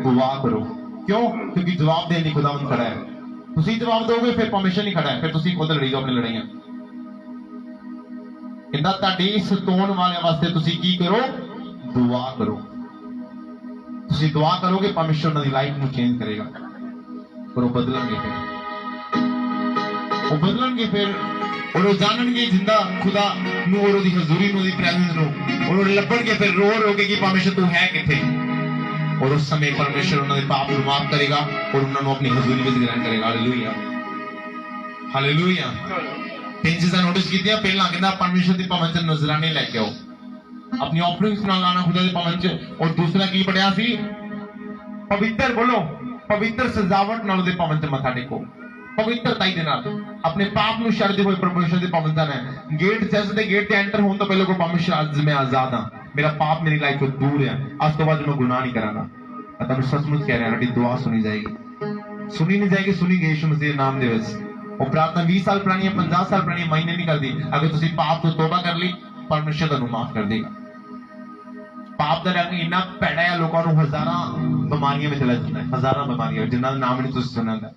ਦੁਆ ਕਰੋ। ਕਿਉਂ? ਕਿਉਂਕਿ ਜਵਾਬ ਦੇਣ ਲਈ ਖੁਦਾਵੰਦ ਖੜਾ ਹੈ। ਤੁਸੀਂ ਜਵਾਬ ਦੋਗੇ ਫਿਰ ਪਰਮੇਸ਼ਰ ਨਹੀਂ ਖੜਾ ਹੈ। ਫਿਰ ਤੁਸੀਂ ਖੁਦ ਲੜੀ ਜਾਓ ਆਪਣੀ ਲੜਾਈਆਂ। ਕਹਿੰਦਾ ਤੁਹਾਡੀ ਸਤਾਉਣ ਵਾਲਿਆਂ ਵਾਸਤੇ ਤੁਸੀਂ ਕੀ ਕਰੋ? ਦੁਆ ਕਰੋ। ਤੁਸੀਂ ਦੁਆ ਕਰੋਗੇ, ਪਰਮੇਸ਼ਰ ਉਹਨਾਂ ਦੀ ਲਾਈਫ ਨੂੰ ਚੇਂਜ ਕਰੇਗਾ। ਪਰ ਉਹ ਬਦਲਣਗੇ, ਫਿਰ ਉਹ ਬਦਲਣਗੇ, ਫਿਰ ਉਹ ਜਾਣਨਗੇ ਜਿੰਦਾ ਖੁਦਾ ਨੂੰ ਔਰ ਉਹਦੀ ਹਜ਼ੂਰੀ ਨੂੰ, ਉਹਦੀ ਪ੍ਰੈਜ਼ੈਂਸ ਨੂੰ। ਔਰ ਉਹ ਲੱਭਣਗੇ ਫਿਰ ਰੋ ਰੋ ਕੇ ਕਿ ਪਰਮੇਸ਼ਰ ਤੂੰ ਹੈ ਕਿੱਥੇ। ਔਰ ਉਸ ਸਮੇਂ ਪਰਮੇਸ਼ਰ ਉਹਨਾਂ ਦੇ ਪਾਪ ਨੂੰ ਮਾਫ ਕਰੇਗਾ ਔਰ ਉਹਨਾਂ ਨੂੰ ਆਪਣੀ ਹਜ਼ੂਰੀ ਵਿੱਚ ਗ੍ਰਹਿਣ ਕਰੇਗਾ। Hallelujah, hallelujah. ਤਿੰਨ ਚੀਜ਼ਾਂ ਨੋਟਿਸ ਕੀਤੀਆਂ। ਪਹਿਲਾਂ ਕਹਿੰਦਾ ਪਰਮੇਸ਼ਰ ਦੇ ਭਵਨ ਚ ਨਜ਼ਰਾਨੇ ਲੈ ਕੇ ਆਓ, ਆਪਣੀ ਆਫਰਿੰਗਸ ਨਾਲ ਆਣਾ ਖੁਦਾ ਦੇ ਭਵਨ ਚ। ਔਰ ਦੂਸਰਾ ਕੀ ਪੜਿਆ ਸੀ? ਪਵਿੱਤਰ ਬੋਲੋ, ਪਵਿੱਤਰ ਸਜਾਵਟ ਨਾਲ ਉਹਦੇ ਭਵਨ ਚ ਮੱਥਾ ਟੇਕੋ। ਪਵਿੱਤਰਤਾਈ ਦੇ ਨਾਲ ਆਪਣੇ ਪਾਪ ਨੂੰ ਛੱਡਦੇ ਹੋਏ ਪਰਮੇਸ਼ਰ ਦੇ ਭਵਨ ਜਾਣਾ ਹੈ। ਗੇਟ, ਚਰਚ ਦੇ ਗੇਟ ਤੇ ਐਂਟਰ ਹੋਣ ਤੋਂ ਪਹਿਲਾਂ ਕੋ ਪਰਮੇਸ਼ਰ ਅੱਜ ਮੈਂ ਆਜ਼ਾਦ ਹਾਂ, ਮੇਰਾ ਪਾਪ ਮੇਰੀ ਲਾਈਫ ਤੋਂ ਦੂਰ ਹੈ, ਅੱਜ ਤੋਂ ਬਾਅਦ ਮੈਂ ਗੁਨਾਹ ਨਹੀਂ ਕਰਾਂਗਾ। ਮੈਂ ਤੁਹਾਨੂੰ ਸੱਚਮੁੱਚ ਕਹਿ ਰਿਹਾ, ਸਾਡੀ ਦੁਆ ਸੁਣੀ ਜਾਏਗੀ। ਸੁਣੀ ਨਹੀਂ ਜਾਏਗੀ, ਸੁਣੀ ਗਈ ਯਿਸੂ ਮਸੀਹ ਦੇ ਨਾਮ ਦੇ ਵਿੱਚ। ਉਹ ਪ੍ਰਾਰਥਨਾ 20 ਸਾਲ ਪੁਰਾਣੀ ਹੈ, 50 ਸਾਲ ਪੁਰਾਣੀ ਹੈ, ਮਾਇਨੇ ਨਹੀਂ ਕਰਦੀ। ਅਗਰ ਤੁਸੀਂ ਪਾਪ ਤੋਂ ਤੋਬਾ ਕਰ ਲਈ, ਪਰਮੇਸ਼ਰ ਤੁਹਾਨੂੰ ਮਾਫ ਕਰ ਦੇਗਾ। ਪਾਪ ਦਾ ਰੰਗ ਇੰਨਾ ਭੈੜਾ ਹੈ, ਲੋਕਾਂ ਨੂੰ ਹਜ਼ਾਰਾਂ ਬਿਮਾਰੀਆਂ ਵਿੱਚ ਲੈ ਜਾਂਦਾ ਹੈ। ਹਜ਼ਾਰਾਂ ਬਿਮਾਰੀਆਂ ਜਿਨ੍ਹਾਂ ਦਾ ਨਾਮ ਨਹੀਂ ਤੁਸੀਂ ਸੁਣਿਆ ਹੁੰਦਾ।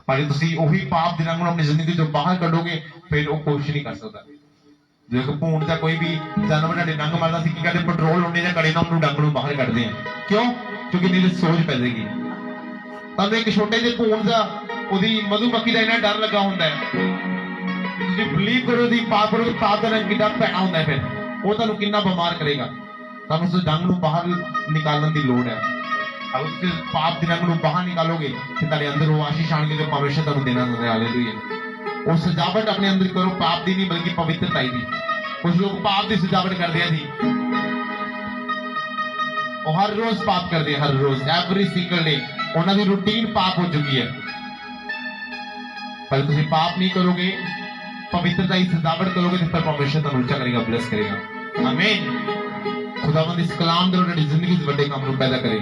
ਪਰ ਜੇ ਤੁਸੀਂ ਉਹੀ ਪਾਪ ਦੇ ਰੰਗ ਨੂੰ ਆਪਣੀ ਜ਼ਿੰਦਗੀ ਤੋਂ ਬਾਹਰ ਕੱਢੋਗੇ, ਫਿਰ ਉਹ ਕੋਸ਼ਿਸ਼ ਨਹੀਂ ਕਰ ਸਕਦਾ। ਜੇ ਭੂਣ ਜਾਂ ਕੋਈ ਵੀ ਜਾਨਵਰ ਤੁਹਾਡੇ ਡੰਗ ਮਾਰਦਾ ਸੀ, ਕੀ ਕਰਦੇ? ਪੈਟਰੋਲ ਹੁੰਦੇ ਜਾਂ ਕੜੇ ਨਾਲ ਉਹਨੂੰ ਡੰਗ ਨੂੰ ਬਾਹਰ ਕੱਢਦੇ ਆ। ਕਿਉਂ? ਕਿਉਂਕਿ ਨਹੀਂ ਤਾਂ ਸੋਚ ਪੈ ਜਾਏਗੀ। ਤੁਹਾਨੂੰ ਇੱਕ ਛੋਟੇ ਜਿਹੇ ਭੂਣ ਦਾ, ਉਹਦੀ ਮਧੂਮੱਖੀ ਦਾ ਇੰਨਾ ਡਰ ਲੱਗਾ ਹੁੰਦਾ ਹੈ। ਤੁਸੀਂ ਬਲੀਵ ਕਰੋ ਦੀ ਪਾਪ ਕਰੋ, ਪਾਪ ਦਾ ਰੰਗ ਕਿੰਨਾ ਭੈੜਾ ਹੁੰਦਾ ਹੈ। ਫਿਰ ਉਹ ਤੁਹਾਨੂੰ ਕਿੰਨਾ ਬਿਮਾਰ ਕਰੇਗਾ। ਤੁਹਾਨੂੰ ਉਸ ਡੰਗ ਨੂੰ ਬਾਹਰ ਨਿਕਾਲਣ ਦੀ ਲੋੜ ਹੈ। अगर तुम पाप के रंग बाहर निकालोगे तो तेरे अंदर वो आशीष आने जो परमेश्वर तुम देना चाहते हैं। हालेलुया। वो सजावट अपने अंदर करो, पाप दी नहीं बल्कि पवित्रता दी। कुछ लोग पाप की सजावट कर दिया जी, वो हर रोज पाप कर दिया, हर रोज एवरी सिंगल डे उन्होंने रूटीन पाप हो चुकी है। पर तुम पाप नहीं करोगे, पवित्रता की सजावट करोगे तो फिर परमेश्वर तुम ऊंचा करेगा, ब्लेस करेगा। आमीन। खुदावंद इस कलाम दे ਤੁਹਾਡੀ ਜ਼ਿੰਦਗੀ 'ਚ ਵੱਡੇ ਕੰਮ ਨੂੰ ਪੈਦਾ ਕਰੇ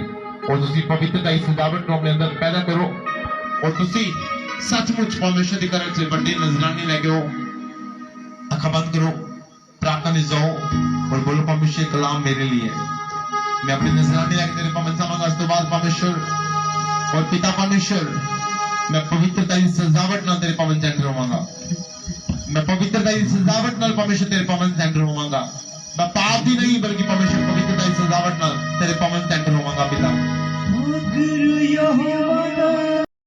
और ਤੁਸੀਂ ਪਵਿੱਤਰਤਾ ਦੀ ਸਜਾਵਟ ਨੂੰ ਆਪਣੇ ਅੰਦਰ ਪੈਦਾ ਕਰੋ और ਤੁਸੀਂ सचमुच परमेश्वर की तरफ से ਵੱਡੀ नजरानी लेके आओ। आंखें बंद करो, प्रार्थना में जाओ और बोलो परमेश्वर कलाम मेरे लिए है। मैं अपनी नजरानी लेके तेरे पास मंचाऊंगा। इस तो बाद परमेश्वर और पिता परमेश्वर, मैं पवित्रता की सजावट नाल तेरे पवन सेंटर होवांगा। मैं पवित्रता की सजावट नाल परमेश्वर तेरे पवन सेंटर होवांगा। मैं पाप भी नहीं बल्कि परमेश्वर पवित्रता की सजावट नाल तेरे पवन सेंटर होवांगा पिता। गुरु यहोवा